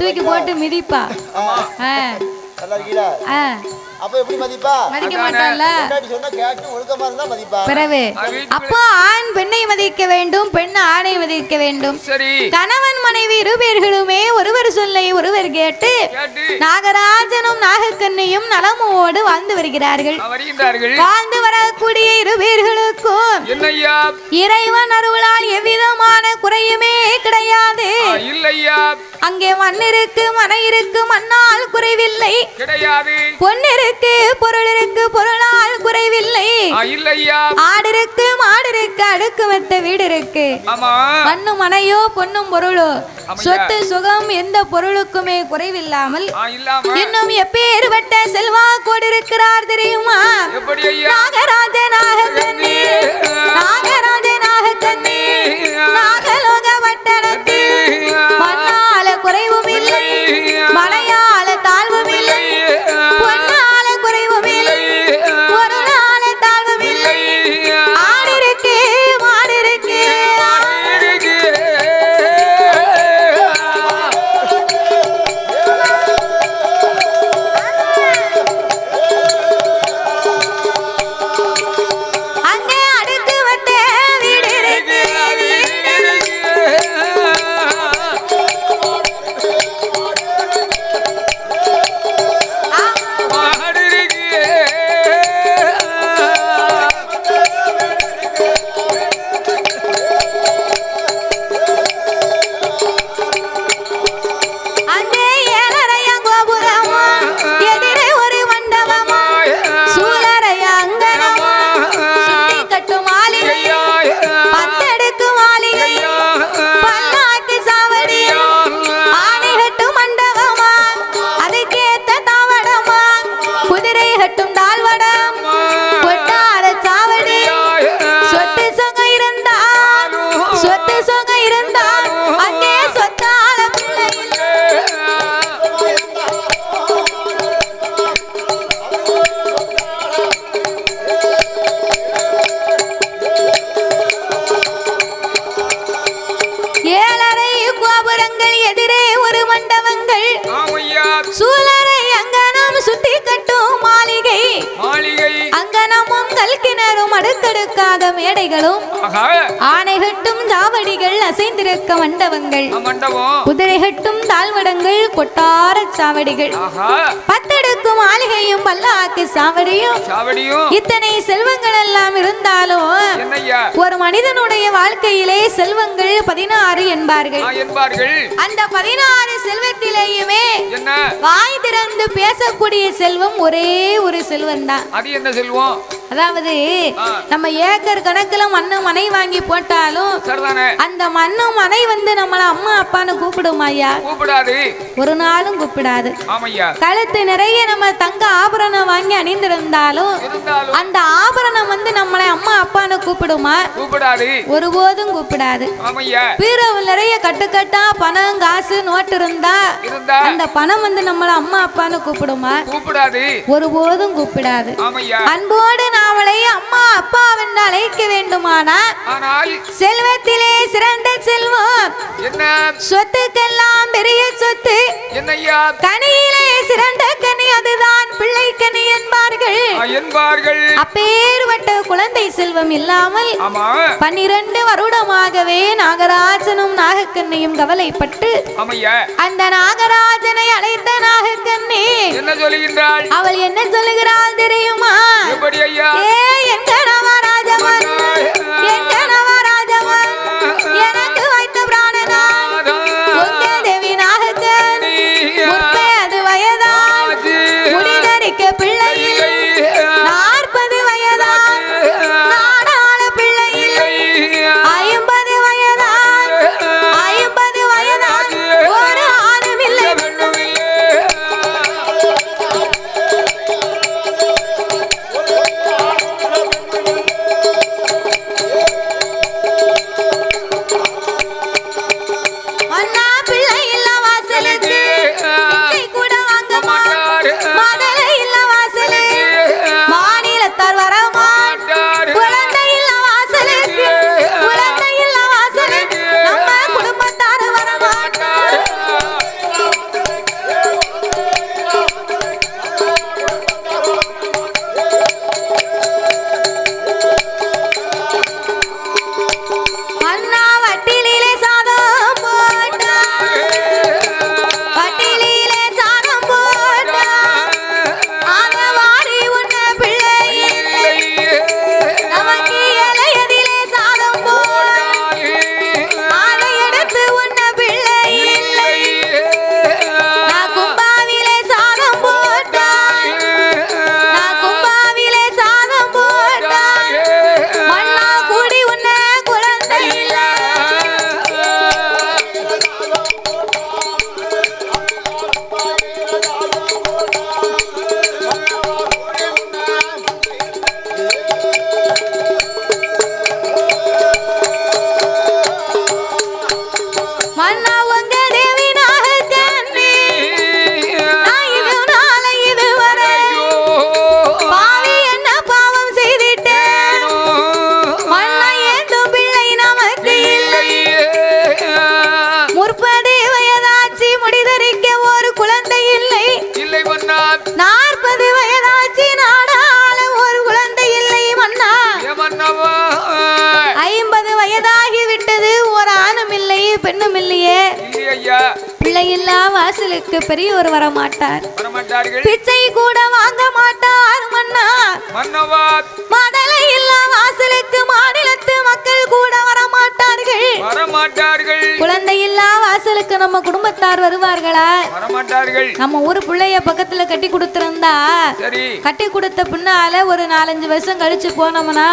தூக்கி போட்டு மிதிப்பா. அப்ப எப்படி மதிப்பா? மதிக்க மாட்டாள. சொன்னா கேட்டு ஒழுக்கமா இருந்தா மதிப்பா. பிறவே அப்போ ஆண் பெண்ணை மதிக்க வேண்டும், பெண் ஆணை மதிக்க வேண்டும். கணவன் மனைவி இருவர்களுமே ஒருவர் சொல்லை ஒருவர் கேட்டு நாகராஜனும் நாகக்கண்ணியும் நலமோடு வாழ்ந்து வருகிறார்கள். வாழ்ந்து வரக்கூடிய இருவர்களுக்கும் இறைவன் அருளால் எவ்விதமான குறையுமே கிடையாது. அங்கே மண் இருக்கு, மனை இருக்கு, மண்ணால் குறைவில்லை. பொண்ணு இருக்கு, பொருள் இருக்கு, பொருளால் குறைவில்லை. ஆடு இருக்கு, மாடு இருக்கு, அடுக்கு மெத்த வீடு இருக்கு. மண்ணு மனையோ பொண்ணும் பொருளோ சொத்து சுகம் எந்த பொருளுக்குமே குறைவில்லாமல் இன்னும் எப்பேற்பட்ட செல்வாக்கோடு இருக்கிறார் தெரியுமா? நாகராஜ நாகக்கண்ணி, நாகராஜ நாகக்கண்ணி, நாகலோக வட்டணத்தில் மண்ணால குறைவும் இல்லை, மலையாள தாழ்வும் இல்லை, பொன்னால குறைவும் இல்லை, பொருளால தாழ்வும் இல்லை. ஆடு இருக்கு, மாடு இருக்கு, அங்கே அடுக்கு வட்ட வீடு இருக்கு. அங்கே ஏழரையா கோபுரமா, எதிரே ஒரு மண்டபமா, சூழரையா அங்கனமா, சுத்தி கட்டும் மாளிகை, 10 அடுக்கு மாளிகை, பல்லாக்கு சாவடி, ஆணை கட்டும் மண்டபமா, அதுக்கேத்த தாவடமா, குதிரை கட்டும் தாழ்வடம், கொட்டார சாவடி. சொத்து சொகம் இருந்தால், சொத்து சொகம் இருந்தால் அங்கே சொத்தால பிள்ளை இல்லை. ஏழரை கோபுரங்கள், எதிரே ஒரு மண்டபங்கள், சூழரை அங்கனம் சுத்தி கட்டும் மாளிகை, அங்கனமும் கல்கிணறும் அடுக்கடுக்காக மேடைகளும், ஆணை கட்டும் சாவடிகள் அசைந்திருக்க மண்டபங்கள், குதிரை கட்டும் தாழ்வடங்கள், கொட்டார சாவடிகள், 10 அடுக்கு மாளிகையும் பல்லாக்கு சாவடியும், இத்தனை செல்வங்கள் எல்லாம் எல்லாம் இருந்தாலும் ஒரு மனிதனுடைய வாழ்க்கையிலே செல்வங்கள் 16 என்பார்கள். அந்த 16 செல்வத்திலேயுமே வாய் திறந்து பேசக்கூடிய செல்வம் ஒரே ஒரு செல்வம் தான். அது என்ன செல்வம்? அதாவது நம்ம ஏக்கர் கணக்குல மண்ணு மனை வாங்கி போட்டாலும் அந்த மண்ணு மனை வந்து நம்மள அம்மா அப்பான்னு கூப்பிடுமா ஐயா? கூப்பிடாது. ஒரு நாளும் கூப்பிடாது. கழுத்து நிறைய நம்ம தங்க ஆபரணம் வாங்கி அணிந்திருந்தாலும் அந்த ஆபரணம் வந்து நம்மளை அம்மா அப்பான்னு கூப்பிடுமா? கூப்பிடாது. ஒருபோதும் கூப்பிடாது. பீரோவில் நிறைய கட்டுக்கட்டா பணம் காசு நோட்டு இருந்தா அந்த பணம் வந்து நம்மள அம்மா அப்பான்னு கூப்பிடுமா? கூப்பிடாது. ஒருபோதும் கூப்பிடாது. அன்போடு அவளை அம்மா அப்பாவென்று அழைக்க வேண்டுமானால் செல்வத்திலே சிறந்த செல்வம் என்ன? சொத்துக்கெல்லாம் பெரிய சொத்து கனியிலே சிறந்த கனி அதுதான் பிள்ளை கனி என்பார்கள். அப்பேற்பட்ட குழந்தை செல்வம் இல்லாமல் 12 வருடமாகவே நாகராஜனும் நாகக்கண்ணியும் கவலைப்பட்டு அந்த நாகராஜனை அழைத்த நாகக்கண்ணி என்ன சொல்லுகின்றாள்? அவள் என்ன சொல்லுகிறாள் தெரியுமா? எனக்கு வைத்த பிராணனான் உங்கள் தேவி நாகக்கண்ணி அது வயதான் முடிதரிக்க பிள்ளை 40 வயதான் நாடாள பிள்ளை 50 வயதான் 50 வயதான் ஒரு ஆணும் இல்லை. பிள்ளையில்லா வாசலுக்கு பெரியவர் வர மாட்டார். பிச்சை கூட வாங்க மாட்டார் மன்னா. மடலை இல்லா வாசலுக்கு மாநிலத்து மக்கள் கூட வர மாட்டார்கள். குழந்தை இல்லா வாசலுக்கு நம்ம குடும்பத்தார் வருவார்களா? நம்ம ஊரு பிள்ளைய பக்கத்துல கட்டி கொடுத்திருந்தா கட்டி கொடுத்த பின்னால ஒரு 4-5 வருஷம் கழிச்சு போனோம்னா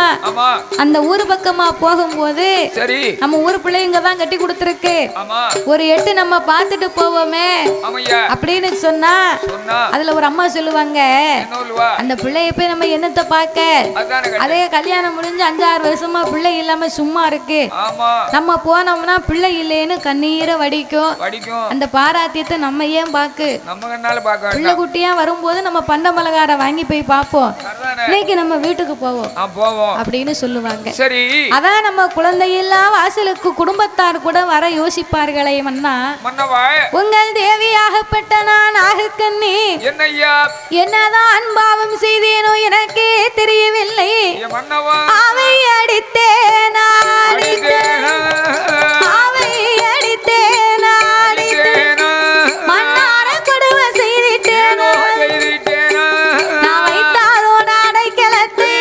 அந்த ஊரு பக்கமா போகும்போது நம்ம ஊரு பிள்ளைங்க தான் கட்டி கொடுத்திருக்கு ஒரு 8 நம்ம பார்த்துட்டு போவோமே அப்படின்னு சொன்னா அதுல ஒரு அம்மா சொல்லுவாங்க, அந்த பிள்ளைய போய் நம்ம என்னத்தை பார்க்க, அதே கல்யாணம் முடிஞ்சு 5-6 வருஷமா பிள்ளை இல்லாம சும்மா இருக்கு, நம்ம போனோம்னா பிள்ளை இல்லைன்னு கண்ணீரை வடிக்கும். அந்த பாராத்தியத்தை நம்ம ஏன் பாக்கு, பிள்ளை குட்டியா வரும்போது நம்ம பண்ட மலகார வாங்கி போய் பார்ப்போம், இன்னைக்கு நம்ம வீட்டுக்கு போவோம் அப்படின்னு சொல்லுவாங்க. அதான் நம்ம குழந்தையில்லா வாசலுக்கு குடும்பத்தார் கூட வர யோசிப்பார்களே மன்னா. உங்கள் தேவியாகப்பட்ட நான் நாகக்கண்ணி என்னதான் அன்பாவம் செய்தேனோ எனக்கே தெரியவில்லை. அவை அடித்தேன் மன்னார கொடுமை செய்திட்டேனோ நான் வைத்தாதோ அடைக்கலத்தை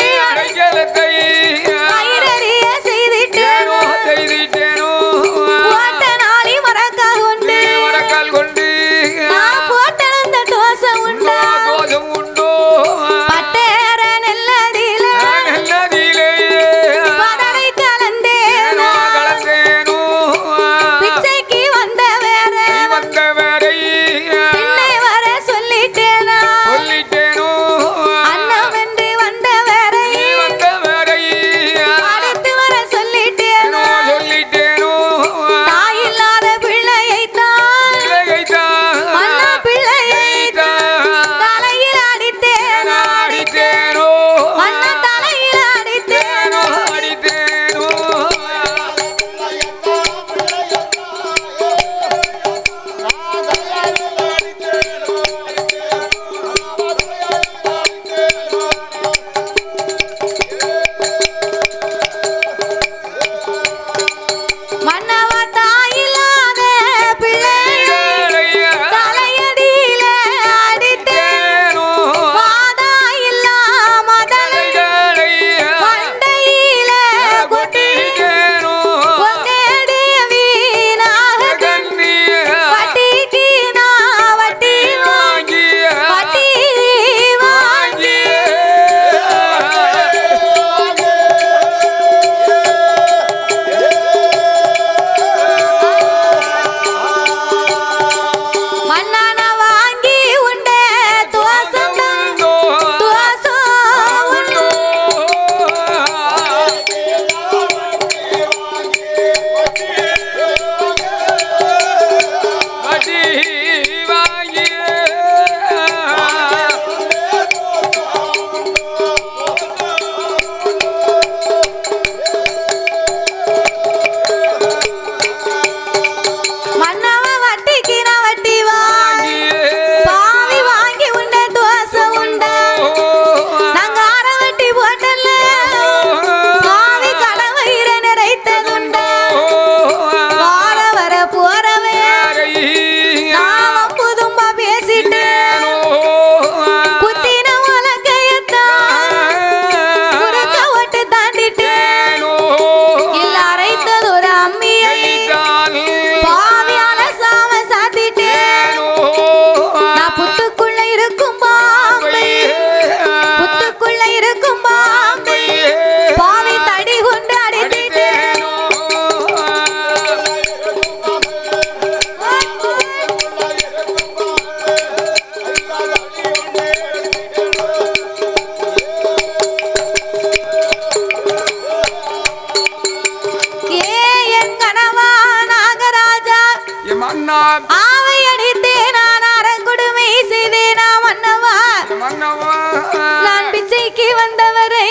நான் பிச்சைக்கு வந்தவரை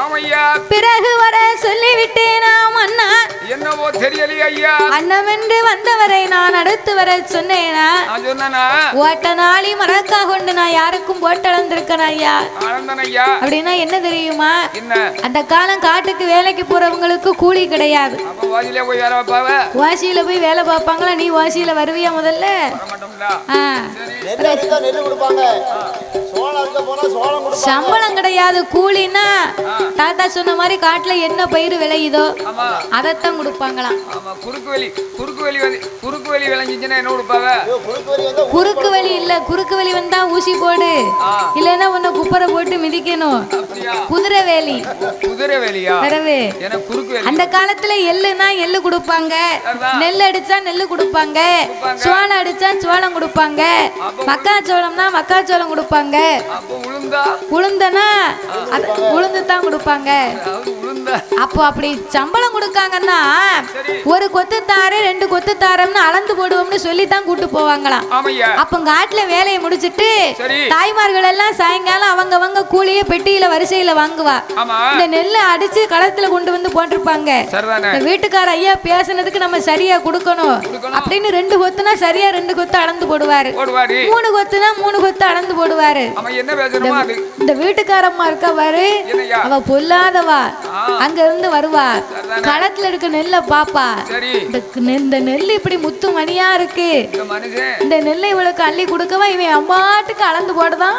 ஆமையா பிறகு வர சொல்லிவிட்டேனா அண்ணா என்னவோ தெரியலையா ஐயா அண்ணமென்று வந்தவரை நான் அடுத்து வர சொன்னேனா சொன்னா ஓட்ட நாளி மறக்கா கொண்டு நான் யாருக்கும் போட்டளந்திருக்கேன் ஐயா ஐயா அப்படின்னா என்ன தெரியுமா என்ன அந்த காலம் காட்டுக்கு வேலைக்கு போறவங்களுக்கு கூலி கிடையாது வாசியில போய் வேலை பார்ப்பாவ வாசியில போய் வேலை பார்ப்பாங்களா நீ வாசியில வருவியா முதல்ல சம்பளம் கிடையாது கூலின்னா தாத்தா சொன்ன மாதிரி காட்டுல என்ன பயிர் விளையுதோ அதத்தான் கொடுப்பாங்களாம் குறுக்கு வலி விளைஞ்சிச்சுன்னா என்ன கொடுப்பாங்க குறுக்கு வலி இல்ல குறுக்கு வலி வந்தா ஊசி போடு இல்லன்னா உன்னை குப்பரை போட்டு மிதிக்கணும் குதிரை வேலி அந்த காலத்துல எள்ளுனா எள்ளு கொடுப்பாங்க நெல் அடிச்சா நெல்லு கொடுப்பாங்க சோளம் அடிச்சா சோளம் கொடுப்பாங்க மக்காச்சோளம்னா மக்காச்சோளம் கொடுப்பாங்க உளுந்தனா உளுந்து தான் கொடுப்பாங்க அப்போ அப்படி சம்பளம் கொடுக்காங்கன்னா ஒரு கொத்து தாரு 2 கொத்து தாரம்னு அளந்து போடுவோம்னு சொல்லி தான் கூட்டு போவாங்களாம் அப்ப காட்டுல வேலையை முடிச்சிட்டு தாய்மார்கள் எல்லாம் சாயங்காலம் அவங்க கூலிய பெட்டியில வரிசையில வாங்குவா இந்த நெல்லை அடிச்சு களத்துல கொண்டு வந்து போட்டிருப்பாங்க வீட்டுக்கார ஐயா பேசுனதுக்கு நம்ம சரியா கொடுக்கணும் அப்படின்னு 2 கொத்துனா சரியா 2 கொத்து அளந்து போடுவாரு 3 கொத்துனா 3 கொத்து அளந்து போடுவாரு இந்த வீட்டுக்காரம்மா இருக்கா பாரு அவ பொல்லாதவா அங்க இருந்து வருவா களத்துல இருக்க நெல்லை பாப்பா இந்த நெல் இப்படி முத்து மணியா இருக்கு இந்த நெல்லை இவளுக்கு அள்ளி கொடுக்கவா இவன் அம்மாட்டுக்கு அளந்து போடுதான்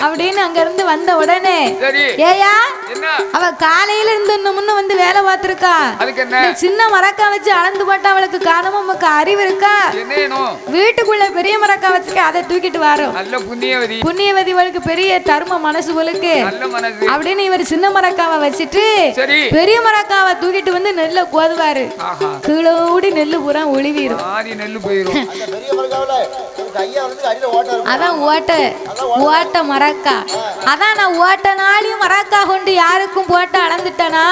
அப்படின்னு அங்க இருந்து வந்த உடனே ஏயா அவ காலையில இருந்து முன்ன வந்து வேலை பார்த்திருக்கா சின்ன மரக்கா வச்சு அளந்து போட்டா அவளுக்கு காணமா நமக்கு அறிவு இருக்கா வீட்டுக்குள்ள பெரிய மரக்கா வச்சுக்க அதை தூக்கிட்டு வரோம் புண்ணியவதி அவளுக்கு பெரிய தர்ம மனசு போலுக்கு அப்படின்னு இவர் சின்ன மரக்காவை வச்சுட்டு பெரிய மரக்காவை தூக்கிட்டு வந்து நெல்ல கோதுவாரு கீழோடி நெல்லு பூரா ஒளிவீரும் அதான் ஓட்ட மரக்கா அதான் நான் ஓட்ட நாளையும் மரக்கா கொண்டு யாருக்கும் போட்டு அளந்துட்டேனா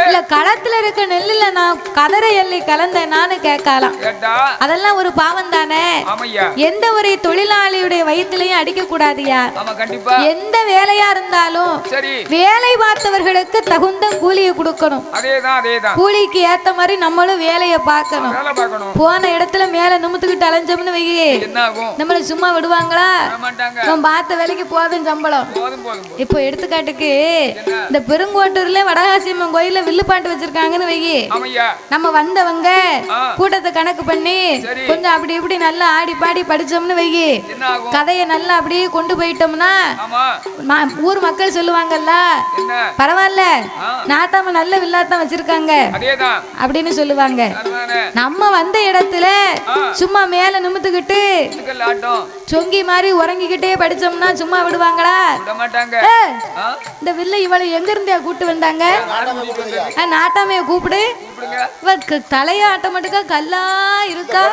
இல்ல களத்துல இருக்க நெல்லுல நான் கதரை எள்ளி கலந்தேனான்னு கேட்கலாம் அதெல்லாம் ஒரு பாவம் தானே எந்த ஒரு தொழிலாளியுடைய வயிற்றுலயும் அடிக்க கூடாதுயா எந்த வேலையா இருந்தாலும் வேலை பார்த்தவர்களுக்கு தகுந்த கூலியை கொடுக்கணும் கூலிக்கு ஏத்த மாதிரி நம்மளும் வேலையை பார்க்கணும் போன இடத்துல மேல நிமித்துக்கிட்டு அலைஞ்சோம்னு வையே நம்மள சும்மா விடுவாங்களா நம்ம பார்த்த வேலைக்கு போதும் சம்பளம் இப்போ எடுத்துக்காட்டுக்கு இந்த பெருங்கோட்டூர்ல வடகாசியம்மன் கோயில்ல வில்லுப்பாட்டு வச்சிருக்காங்கன்னு வையே நம்ம வந்தவங்க கூட்டத்தை கணக்கு பண்ணி கொஞ்சம் அப்படி இப்படி நல்லா ஆடி பாடி படிச்சோம்னு வையே கதையை நல்லா அப்படியே கொண்டு போயிட்டோம்னா ஊர் மக்கள் சொல்லுவாங்கல்ல பரவாயில்ல நாட்டாம நல்ல வில்லாத்தான் வச்சிருக்காங்க அப்படின்னு சொல்லுவாங்க நம்ம வந்த இடத்துல சும்மா மேல நிமித்துக்கிட்டு சொங்கி மாதிரி உறங்கிக்கிட்டே படிச்சோம்னா சும்மா விடுவாங்களா இந்த வில்ல இவளை எங்க இருந்தே கூட்டு வந்தாங்க நாட்டாமைய கூப்பிடு தலைய ஆட்டோமேட்டிக்கா கல்லா இருக்கா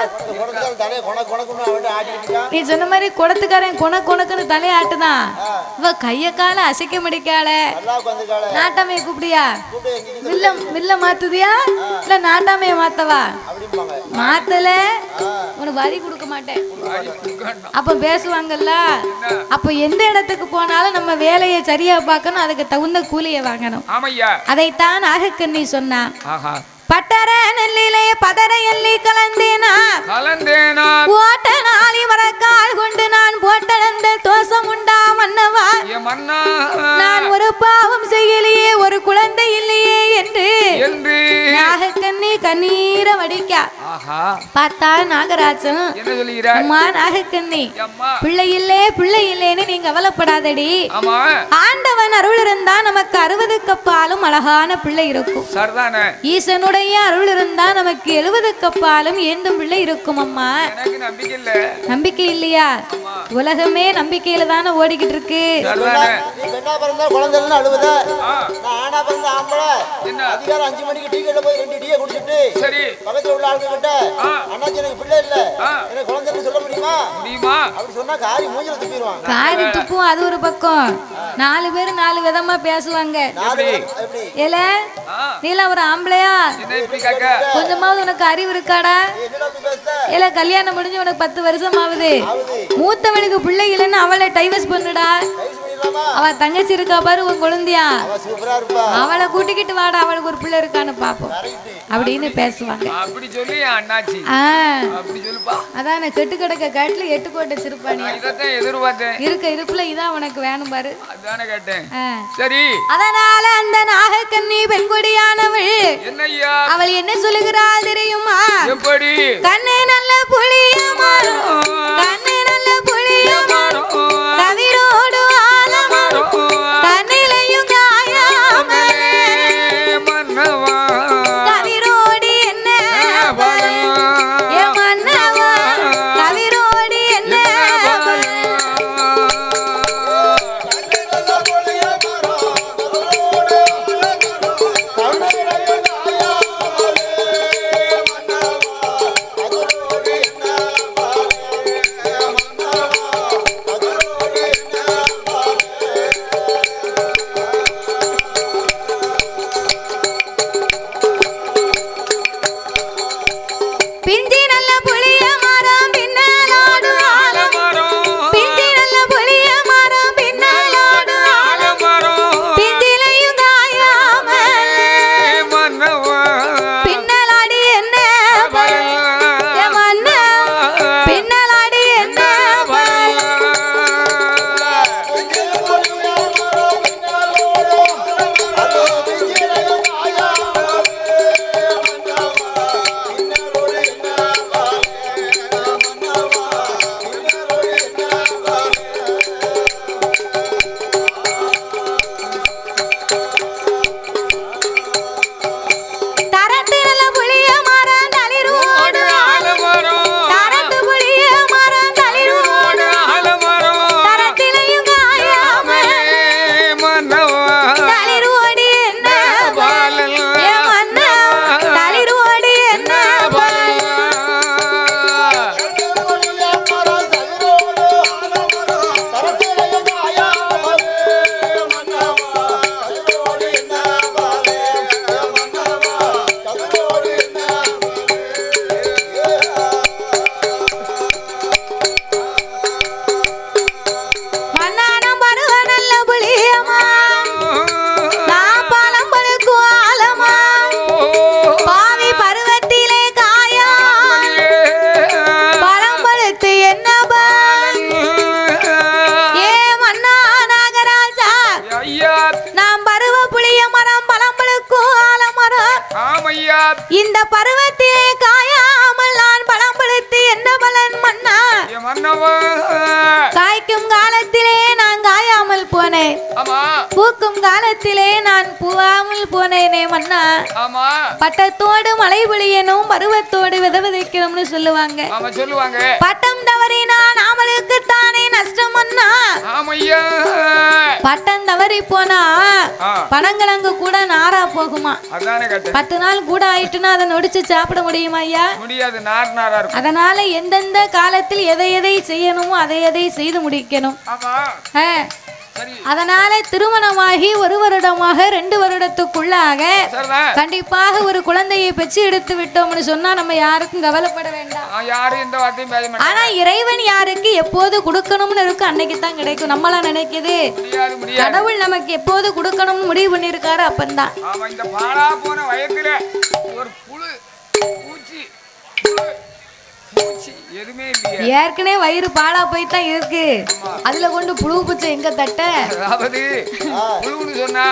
நீ சொன்ன மாதிரி குடத்துக்காரன் கொணக்குன்னு தலைய ஆட்டுதான் இவ கைய கால அசைக்க முடிக்கால நாட்டாமைய கூப்பிடியா வில்ல மாத்துதியா இல்ல நாட்டாமைய மாத்தவா மாத்தல உனக்கு வரி கொடுக்க மாட்டேன் அப்ப பேசுவாங்கல்ல அப்ப எந்த இடத்துக்கு போனாலும் நம்ம வேலையை சரியா பார்க்கணும் அதுக்கு தகுந்த கூலியை வாங்கணும் அதைத்தான் நாகக்கண்ணி சொன்னா பட்டர நெல்லிலே பதற எல்லி கலந்தேனா ஓட்ட நாளி மரக்கால் கொண்டு நான் போட்டளந்த தோசம் உண்டா மன்னவா நான் ஒரு பாவம் செய்யலையே ஒரு குழந்தை இல்லையே என்று நாகக்கண்ணி கண்ணீர வடிக்கா பார்த்தா நாகராஜன் அம்மா நாகக்கண்ணி பிள்ளை இல்லேன்னு நீங்க கவலைப்படாதடி ஆண்டவன் அருள் இருந்தா நமக்கு 60 கப்பாலும் அழகான பிள்ளை இருக்கும் ஈசனுடைய அருள் இருந்தா நமக்கு 70 கப்பாலும் ஏந்தும் பிள்ளை இருக்கும் அம்மா நம்பிக்கை இல்லையா உலகமே நம்பிக்கையில தானே ஓடிக்கிட்டு இருக்கு பக்கத்துல உள்ள ஆளுங்க அவங்ககிட்ட அண்ணாச்சி எனக்கு பிள்ளை இல்ல எனக்கு குழந்தைன்னு சொல்ல முடியுமா அப்படி சொன்னா காரி மூஞ்சில துப்பிடுவான். காரி துப்பும் அது ஒரு பக்கம். 4 பேர் 4 விதமா பேசுவாங்க. ஏல நீல ஒரு ஆம்பளையா கொஞ்சமாவது உனக்கு அறிவு இருக்காடா? ஏல கல்யாணம் முடிஞ்சு உனக்கு 10 வருஷம் ஆகுது. மூத்தவனுக்கு பிள்ளை இல்லைன்னு அவளை டைவர்ஸ் பண்ணுடா. அவ தங்கச்சி இருக்கா பாரு உன் குழந்தையா, அவளை கூட்டிக்கிட்டு வாடா, அவளுக்கு ஒரு பிள்ளை இருக்கான்னு பாப்போம் அப்படின்னு பேசுவாங்க. அப்படி சொல்லி அண்ணாச்சி அப்படி சொல்லுப்பா. அதான் செட்டு கிடக்க காட்டுல 8 கோட்டை சிறுப்பானி எதிர்பார்த்தேன். இருக்க இருப்புல இதான் உனக்கு வேணும் பாரு. அதானே கேட்டேன். சரி, அதனால அந்த நாகக்கன்னி பெண்கொடியானவள் என்னையா அவள் என்ன சொல்லுகிறாள் தெரியுமா? எப்படி? கண்ணே நல்ல புளிய மாறும், கண்ணே நல்ல புளிய மாறும், கவிரோடு ஆலமரும் கண்ணிலையும் காயாமலே மன்னவா கவிரோடி என்ன ஏ மன்னவா கவிரோடி என்ன பிஞ்சி நல்ல புளிய மரம் பின்னலாடு ஆலமரம், பிஞ்சி நல்ல புளிய மரம் பின்னலாடு ஆலமரம், பிஞ்சிலையும் காயாமலே மன்னவா பின்னலாடி என்ன ஏ மன்னா பின்னலாடி என்ன தரத்து நல்ல புளிய மரம் தளிரோடு ஆலமரம், தரத்து புளிய மரம் தளிரோடு ஆலமரம் தரத்திலையும் காயாமலே மன்னவா தளிரோடி என்ன பாலல் ஏ மன்னா தளிரோடி என்ன மன்னானம் பருவ நல்ல புளியமா நான் பழம் பழுக்கும் ஆலமா பாவி பருவத்திலே காயா பழம் பழுத்து என்ன பலன்? ஏ மன்னா நாகராஜா ஐயா நாம் பருவ புளிய மரம் பழம் பழுக்கும் ஆலமரம் ஆமையா இந்த பருவத்திலே காயாமல் நான் பழம் பழுத்து என்ன பலன் மன்னா? மன்னவா காய்க்கும் காலத்திலே நான் காயாமல் போனேன், ஆமா பூக்கும் காலத்திலே நான் பூவாமல் போனேனே மன்னா. ஆமா பட்டத்தோடு மழை பொழியணும் பருவத்தோடு விதவிதைக்கணும்னு சொல்லுவாங்க. ஆமா சொல்லுவாங்க. பட்டம் தவறினா நாமளுக்கு தானே நஷ்டம் மன்னா. ஆமையா பட்டம் தவறி போனா பனங்கிழங்கு கூட நாரா போகுமா. அதானே கேட்டேன். 10 நாள் கூட ஆயிட்டுன்னா அதை நொடிச்சு சாப்பிட முடியுமா ஐயா? முடியாது, நார் நாரா இருக்கும். அதனால எந்தெந்த காலத்தில் எதை எதை செய்யணுமோ அதை செய்து முடிக்கணும். ஆமா சரி. அதனால திருமணமாகி 1 வருடமாக 2 வருடத்துக்குள்ளாக கண்டிப்பாக ஒரு குழந்தையை பெற்று எடுத்து விட்டோம்னு சொன்னா நம்ம யாருக்கும் கவலைப்பட வேண்டாம். யாரும் எந்த வார்த்தையும் பேச மாட்டாங்க. ஆனா இறைவன் யாருக்கு எப்போது கொடுக்கணும்னு இருக்கு அன்னைக்கு தான் கிடைக்கும். நம்மளா நினைக்குது கடவுள் நமக்கு எப்போது கொடுக்கணும்னு முடிவு பண்ணிருக்காரு அப்பந்தான். ஆமா இந்த பாழா போன வயத்துல ஒரு புழு பூச்சி எதுவுமே இல்லையே. ஏற்கனவே வயிறு பாழா போய் தான் இருக்கு, அதுல கொண்டு புழு பூச்சை எங்க தட்ட? அதாவது புழுன்னு சொன்னா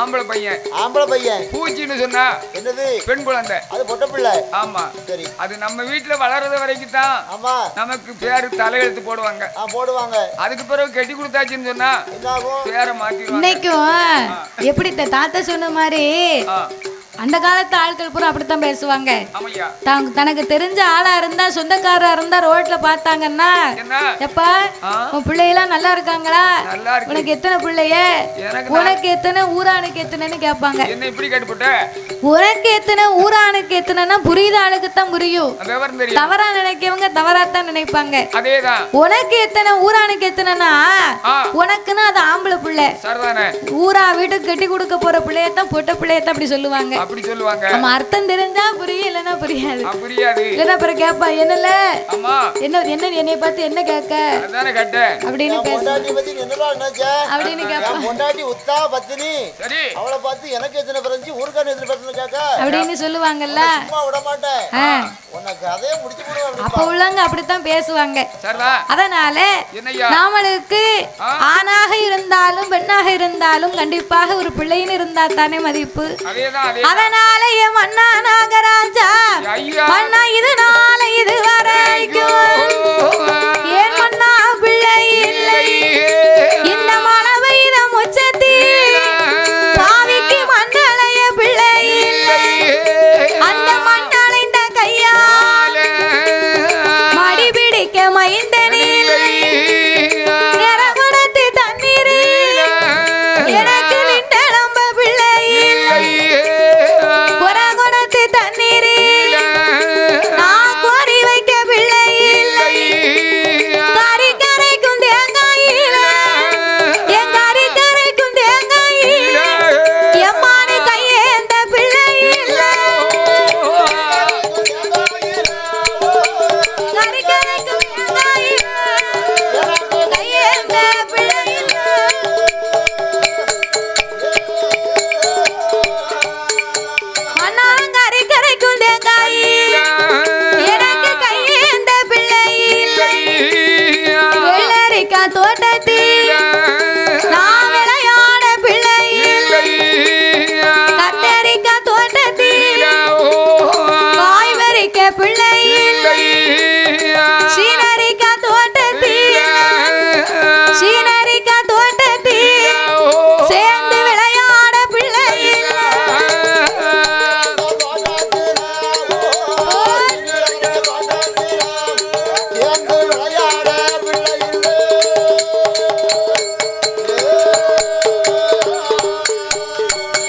ஆம்பளை பையன், ஆம்பளை பையன். பூச்சின்னு சொன்னா என்னது? பெண் குழந்தை, அது பொட்ட பிள்ளை. ஆமா சரி. அது நம்ம வீட்டுல வளர்றது வரைக்கும் தான் ஆமா நமக்கு பேரு தலையெழுத்து போடுவாங்க. போடுவாங்க. அதுக்கு பிறகு கட்டி கொடுத்தாச்சுன்னு சொன்னா பேரை மாத்திடுவாங்க. இன்னைக்கும் எப்படி தாத்தா சொன்ன மாதிரி அந்த காலத்து ஆட்கள் பூரா அப்படித்தான் பேசுவாங்க. தனக்கு தெரிஞ்ச ஆளா இருந்தா சொந்தக்காரா இருந்தா ரோட்ல பார்த்தாங்கன்னா எப்பா உன் பிள்ளையெல்லாம் நல்லா இருக்காங்களா, உனக்கு எத்தனை பிள்ளைய, உனக்கு எத்தனை ஊரானுக்கு எத்தனைன்னு கேட்பாங்க. உனக்கு எத்தனை ஊரானுக்கு எத்தனைன்னா புரியுத ஆளுக்கு தான் புரியும். தவறா நினைக்கவங்க தவறாத்தான் நினைப்பாங்க. உனக்கு எத்தனை ஊரானுக்கு எத்தனைன்னா உனக்குன்னா அது ஆம்பளை பிள்ளை, ஊரா வீட்டுக்கு கட்டி கொடுக்க போற பிள்ளையத்தான் பொட்ட பிள்ளையத்தான் அப்படி சொல்லுவாங்க. நம்ம அர்த்தம் தெரிஞ்சா புரியும், இல்லன்னா புரியாது. இல்லன்னா அப்புறம் கேப்பா என்னல என்ன என்ன என்னை பார்த்து என்ன கேட்க அப்படின்னு அப்படின்னு கேப்பா. அப்படின்னு சொல்லுவாங்கல்ல. அப்ப உள்ளவங்க அப்படித்தான் பேசுவாங்க. அதனால நாமளுக்கு ஆணாக இருந்தாலும் பெண்ணாக இருந்தாலும் கண்டிப்பாக ஒரு பிள்ளைன்னு இருந்தா தானே மதிப்பு. அதனால என் மன்னா நாகராஜா மன்னா இதனால இது வரைக்கும் ஏன் மன்னா பிள்ளை இல்லை இந்த மழை பெய்த முச்சத்தில் சாவிக்கு மண்ணளைய பிள்ளை இல்லை அந்த மண்ணளைந்த கையால் மடி பிடிக்க மைந்தனில் நிறகுணத்து தண்ணீரில் எனக்கு நின்ற நம்ப பிள்ளை இல்லை புறகுணத்து தண்ணீரில் நான் கோரி வைக்க பிள்ளை இல்லை கறி கரைக்கும் தேங்காயில என் கறி கரைக்கும் தேங்காயில எம்மானு கையேந்த பிள்ளை இல்லை கறி கரைக்கும் தேங்காயில கையேந்த பிள்ளை இல்லை மன்னாரம் கறி கரைக்கும் தேங்காயில எனக்கு கையேந்த பிள்ளை இல்லை வெள்ளரிக்கா தோட்டத்தில் நான் விளையாட பிள்ளை இல்லை கத்தரிக்கா தோட்டத்தில் காய் பறிக்க பிள்ளை இல்லை சீனரிக்கா தோட்டத்தில் சீனரிக்கா தோட்டத்தில் சேர்ந்து விளையாட பிள்ளை இல்லை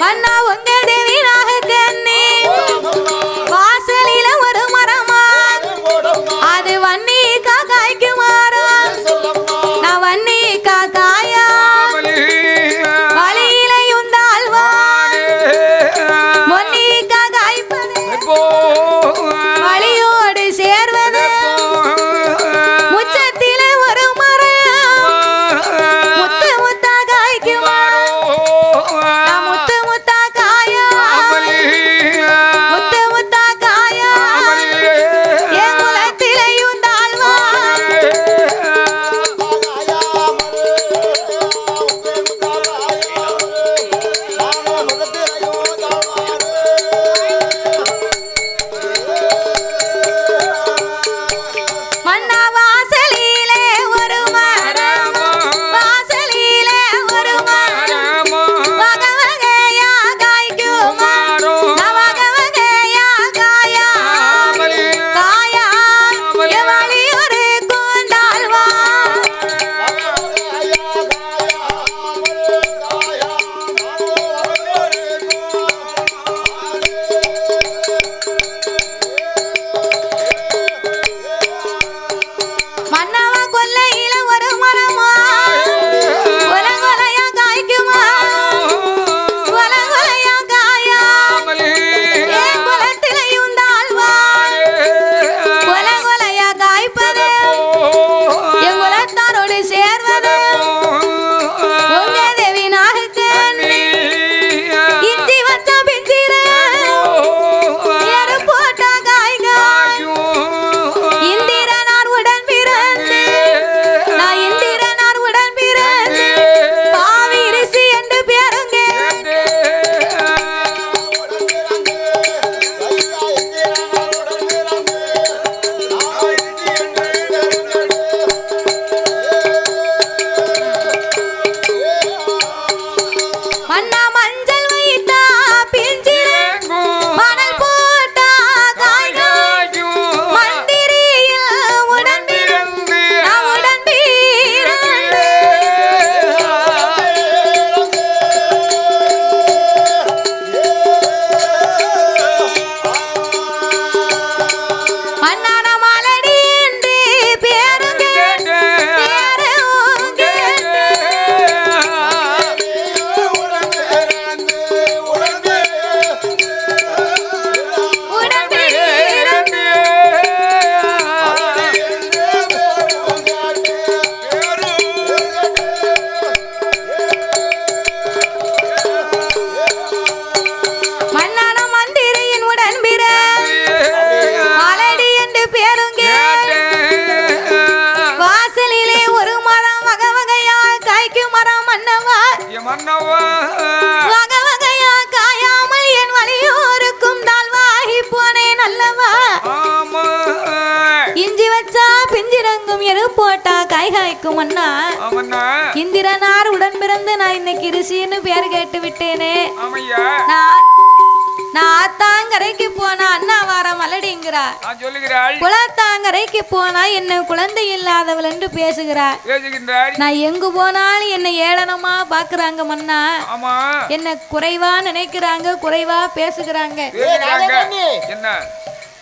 அண்ணா உங்க தேவியாக கண்ணி வாசலில ஒரு மரமா அது வன்னி காக்காய்க்கு மாறும் நான் வன்னி காக்காயா வழியில உந்தாழ்வான் மொன்னி காக்காய் வழியோடு சேர்வது முச்சத்தில ஒரு மரம் முத்து முத்தா காய்க்கு நான் முத்து முத்தா காயா முத்து முத்தா காயா என் குலத்திலையும் தாழ்வான் மன்னா வாசலிலே ஒரு மரம் வாசலிலே ஒரு மரம் வகை வகை இருக்கும் அண்ணா. இந்திரனார் உடன் பிறந்து நான் இன்னைக்கு ரிஷின்னு பேர் கேட்டு விட்டேனே. நான் ஆத்தாங்கரைக்கு போனா அண்ணா வார மலடிங்கிறார். குளத்தாங்கரைக்கு போனா என்ன குழந்தை இல்லாதவள் என்று பேசுகிறார். நான் எங்கு போனாலும் என்ன ஏளனமா பாக்குறாங்க மன்னா. என்ன குறைவா நினைக்கிறாங்க, குறைவா பேசுகிறாங்க.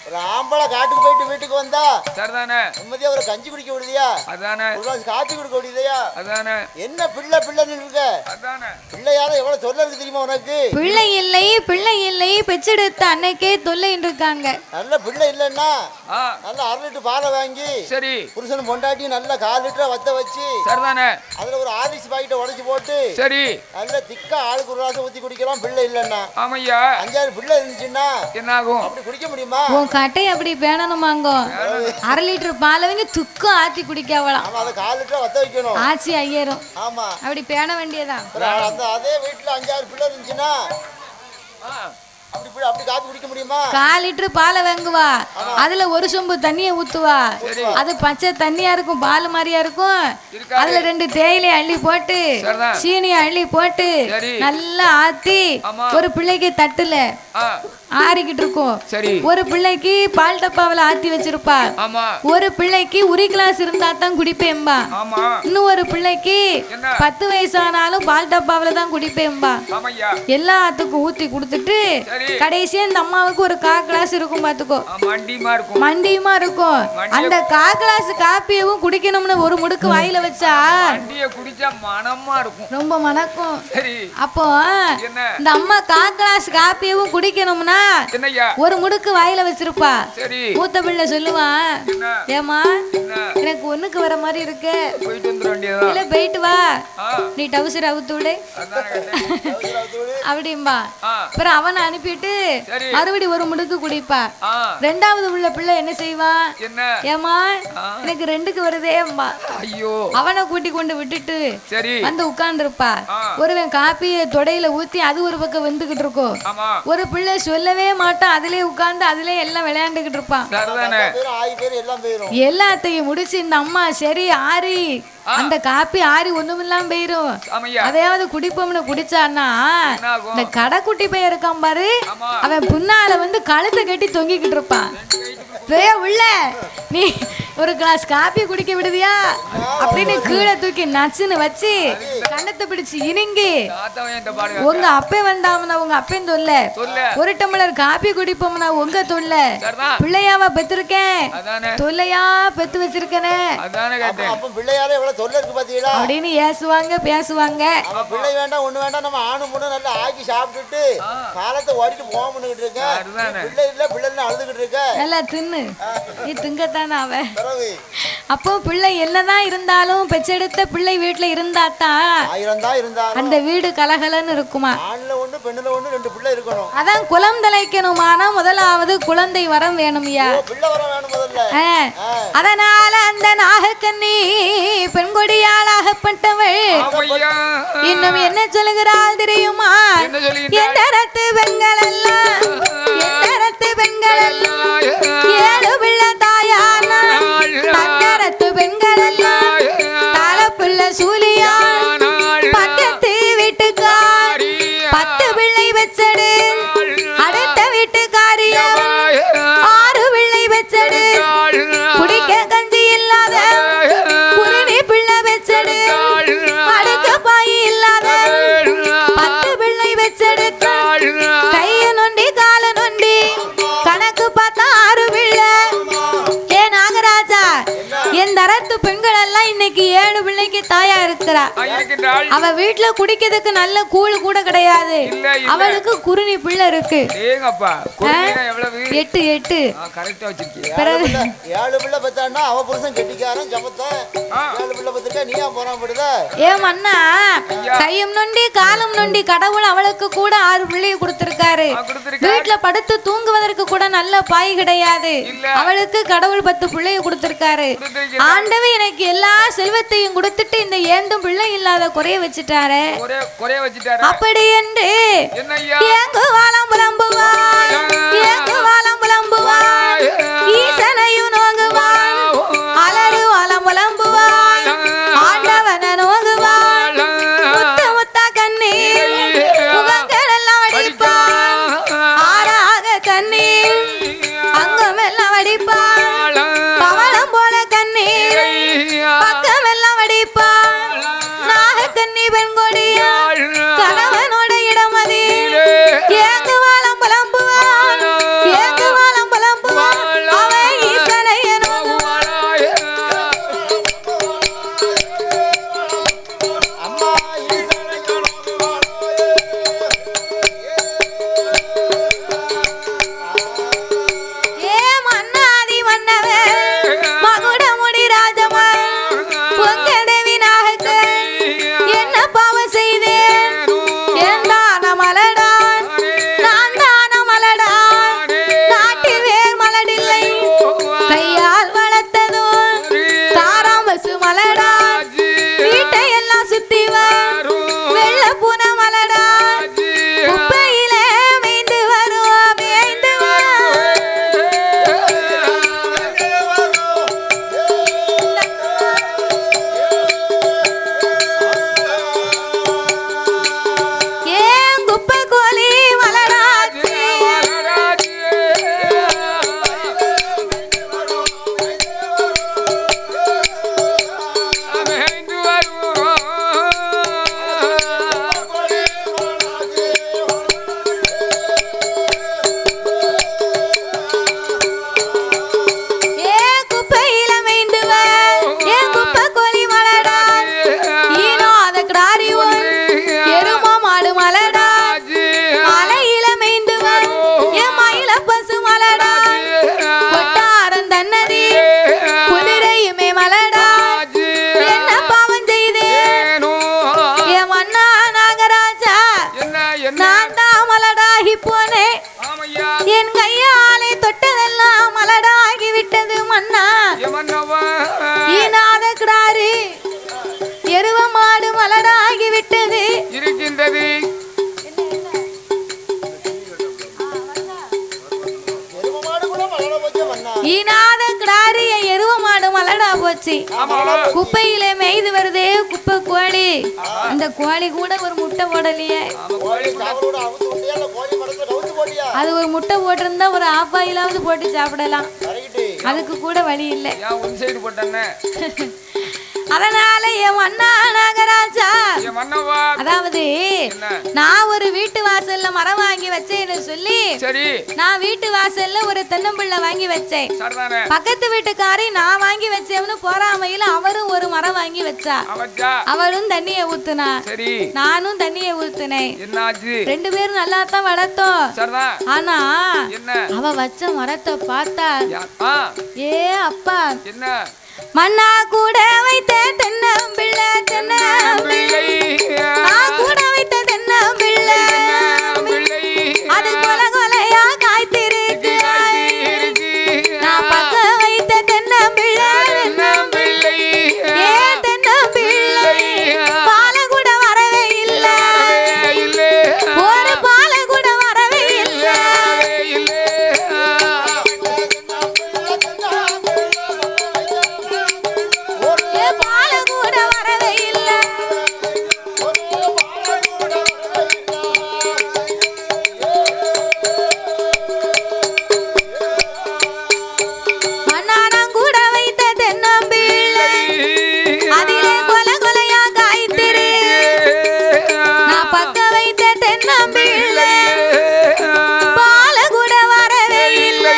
ஒரு ஆம்பளை காட்டுக்கு போயிட்டு வீட்டுக்கு வந்தா சரிதானே, நிம்மதியா ஒரு கஞ்சி குடிக்க விடுதியா, அதானே, ஒரு காப்பி குடிக்க விடுதியா, அதானே. என்ன பிள்ளை பிள்ளைன்னு இருக்க, அதானே. பிள்ளையால எவ்வளவு தொல்லை இருக்கு தெரியுமா உனக்கு? பிள்ளை இல்லை பிள்ளை இல்லை பெற்றெடுத்த அன்னைக்கே தொல்லை இருக்காங்க. நல்ல பிள்ளை இல்லைன்னா நல்ல 1/2 லிட்டர் பாலை வாங்கி சரி புருஷன் பொண்டாட்டி நல்ல 1/4 லிட்டர் வத்த வச்சு சரிதானே, அதுல ஒரு ஆர்லிக்ஸ் பாக்கெட்டை உடைச்சு போட்டு சரி நல்ல திக்கா ஆளுக்கு ஒரு கிளாஸ் ஊத்தி குடிக்கலாம். பிள்ளை இல்லைன்னா ஆமையா 5-6 பிள்ளை இருந்துச்சுன்னா என்ன ஆகும்? அப்படி குடிக்க முடியுமா? கட்டை அப்படி பேணணுமாங்கோ. 1/2 லிட்டர் பாலை வாங்கி துக்கம் ஆத்தி குடிக்காவலாம். ஆமா, அதை 1/4 லிட்டர் வத்த வைக்கணும். ஆச்சி ஐயரும் ஆமா அப்படி பேண வேண்டியதான். அதே வீட்டுல 5-6 பிள்ளை இருந்துச்சுன்னா அப்படி காப்பி குடிக்க முடியுமா? 1/4 லிட்டர் பாலை வாங்குவா, அதுல ஒரு சொம்பு தண்ணியை ஊத்துவா. அது பச்சை தண்ணியா இருக்கும், பால் மாதிரியா இருக்கும். அதுல 2 தேயிலையை அள்ளி போட்டு சீனியை அள்ளி போட்டு நல்லா ஆத்தி ஒரு பிள்ளைக்கு தட்டுல ஆறிக்கிட்டு இருக்கும். ஒரு பிள்ளைக்கு பால் டப்பாவில ஆத்தி வச்சிருப்பா. ஒரு பிள்ளைக்கு உரி கிளாஸ் இருந்தா தான் குடிப்பேன்பா. இன்னும் ஒரு பிள்ளைக்கு 10 வயசானாலும் பால் டப்பாவில தான் குடிப்பேன்பா. எல்லாத்துக்கும் ஊத்தி கொடுத்துட்டு கடைசியா இந்த அம்மாவுக்கு ஒரு 1/4 கிளாஸ் இருக்கும் பாத்துக்கோ, மண்டியுமா இருக்கும். அந்த 1/4 கிளாஸ் காப்பியவும் குடிக்கணும்னு ஒரு முடுக்கு வாயில வச்சா மனமா இருக்கும், ரொம்ப மணக்கும். அப்போ இந்த அம்மா 1/4 கிளாஸ் காப்பியவும் குடிக்கணும்னா ஒரு முடுக்கு வாயில வச்சிருப்பா. மூத்த பிள்ளை சொல்லுவான், ஏமா எனக்கு ஒண்ணுக்கு வர மாதிரி இருக்கு, இல்ல போயிட்டு வா, நீ டவுசர் அவுத்து விடு அப்படிம்பா. அப்புறம் அவனை அனுப்பிட்டு மறுபடி ஒரு முடுக்கு குடிப்பா. 2வது உள்ள பிள்ளை என்ன செய்வான், ஏமா எனக்கு 2க்கு வருதேம்பா. அவனை கூட்டி கொண்டு விட்டுட்டு வந்து உட்கார்ந்து இருப்பா. ஒருவன் காப்பியை தொடையில ஊத்தி அது ஒரு பக்கம் வந்துகிட்டு இருக்கும். ஒரு பிள்ளை சொல்லவே மாட்டான், அதுலயே உட்கார்ந்து அதுலயே எல்லாம் விளையாண்டுகிட்டு இருப்பான். எல்லாத்தையும் முடிச்சு இந்த அம்மா சரி ஆறி அந்த காப்பி ஆறி ஒண்ணுமில்லாம போயிரும், அதையாவது குடிப்போம்னு குடிச்சான்னா இந்த கடைக்குட்டி பையன் இருக்கான் பாரு, அவன் பின்னால வந்து கழுத்தை கட்டி தொங்கிக்கிட்டு இருப்பான். உள்ள நீ ஒரு கிளாஸ் காப்பி குடிக்க விடுவியா அப்படின்னு கீழே தூக்கி நச்சுன்னு வச்சு கண்ணத்தை பிடிச்சு இனிங்கி உங்க அப்பே வந்தாமனா உங்க அப்பேன் தொல்ல, ஒரு டம்ளர் காப்பி குடிப்போம்னா உங்க தொல்ல, பிள்ளையாவா பெற்றிருக்கேன் தொல்லையா பெத்து வச்சிருக்கேனே அப்படின்னு ஏசுவாங்க பேசுவாங்க. பிள்ளை வேண்டாம் ஒண்ணு வேண்டாம், நம்ம ஆணு பொண்ணு நல்லா ஆக்கி சாப்பிட்டுட்டு காலத்தை ஓடிட்டு போகணும்னு இருக்கேன். பிள்ளை இல்ல பிள்ளைன்னு அழுதுகிட்டு இருக்க, நல்லா தின்னு நீ திங்கத்தானே அவ. அப்போ பிள்ளை என்னதான் இருந்தாலும் பெற்றெடுத்த பிள்ளை வீட்டுல இருந்தாத்தான் அந்த வீடு கலகலன்னு இருக்குமா. அதான் குலம் தலைக்கணுமானா முதலாவது குழந்தை வரம் வேணும்யா. அதனால அந்த நாகக்கண்ணி பெண்கொடியாளாகப்பட்டவள் இன்னும் என்ன சொல்லுகிறாள் தெரியுமா, எந்த ரத்து பெண்கள் எல்லாம் எந்த ரத்து பெண்கள் எல்லாம் 7 பிள்ளை தாயானா தங்கரத்து பெண்கள் எல்லாம் தாளப்புள்ள சூலியா பக்கத்து வீட்டுக்கார் 10 பிள்ளை வச்சடு அடுத்த வீட்டுக்காரியா 6 பிள்ளை வச்சடு குடிக்க கஞ்சி இல்லாத குருணி பிள்ளை வச்சடு அடுக்க பாய் இல்லாத 10 பிள்ளை வச்செடுத்த கைய நொண்டி கால நொண்டி கணக்கு பார்த்தா 6 பிள்ளை. ஏ நாகராஜா, என் தரத்து பெண்கள் எல்லாம் இன்னைக்கு 7 பிள்ளைக்கு தாயா இருக்கிறா. அவ வீட்டுல குடிக்கிறதுக்கு நல்ல கூழ் கூட கிடையாது, அவளுக்கு குருணி பிள்ளை இருக்கு. 8 பிறகு 7 பிள்ளை பெத்தான்னா அவ புருஷன் கெட்டிக்காரன் ஜமத்தான். 7 பிள்ளை பெத்துக்க நீ ஏன் போறாப்படுத? ஏன் அண்ணா கையும் நொண்டி காலம் நொண்டி கடவுள் அவளுக்கு கூட 6 பிள்ளையை கொடுத்திருக்காரு. வீட்டுல படுத்து தூங்குவதற்கு கூட நல்ல பாய் கிடையாது, அவளுக்கு கடவுள் 10 பிள்ளையை கொடுத்திருக்காரு. ஆண்டவன் எனக்கு எல்லா செல்வத்தையும் கொடுத்துட்டு இந்த ஏந்தும் பிள்ளை இல்லாத குறைய வச்சுட்டாரு. அப்படி என்று எங்கு வாழம் புலம்புவாள் எங்கு வாழம் புலம்புவாள் ஈசனையும் நோங்குவாள் அலறு வாழம் புலம்புவாள் நான் தான் மலடாகி போனேன் என் கையாலே தொட்டதெல்லாம் மலடாகி விட்டது மன்னா ஈனாத கிடாரு எருவ மாடு மலடாகி விட்டது இருக்கின்றது ஈனாத கிடாரு எருவ மாடு மலடா போச்சு குப்பையில மேய்து வருதே குப்பை கோழி அந்த கோழி கூட ஒரு முட்டை போடலையே அது ஒரு முட்டை போட்டிருந்தா ஒரு ஆப்பாயிலாவது போட்டு சாப்பிடலாம் அதுக்கு கூட வழி இல்லை அதனால என் மன்னா நாகராஜா அதாவது நான் ஒரு வீட்டு வாசல்ல மரம் வாங்கி வச்சேன்னு சொல்லி நான் வீட்டு வாசல்ல ஒரு தென்னம்பிள்ளை வாங்கி வச்சேன் பக்கத்து வீட்டுக்காரி நான் வாங்கி வச்சேன்னு போறாமையில அவரும் ஒரு மரம் வாங்கி வச்சா அவரும் தண்ணிய ஊத்துனா நானும் தண்ணிய ஊத்துனேன் ரெண்டு பேரும் நல்லா தான் வளர்த்தோம் ஆனா அவ வச்ச மரத்தை பார்த்தா ஏ அப்பா மண்ணா கூட வைத்த தென்னம்பிள்ளை தென்னம்பிள்ளை நான் கூட வைத்த தென்னம்பிள்ளை அது கொல கொலையா காய்த்திருக்கு நான் பக்க வைத்த தென்னம்பிள்ளை தென்னம்பிள்ளை ஏ தென்னம்பிள்ளை பால கூட வரவே இல்லை ஒரு பால கூட வரவே இல்லை பால கூட வரவே இல்லை மண்ணானம் கூட வைத்த தென்னம்பிள்ளை அதிலே கொல கொலையா காய்த்திரு நான் பக்க வைத்த தென்னம்பிள்ளை பால கூட வரவே இல்லை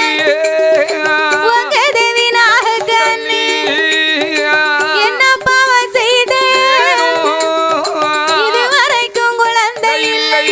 உங்க தேவி நாகக்கண்ணி என்ன பாவம் செய்தேன் இதுவரைக்கும் குழந்தை இல்லை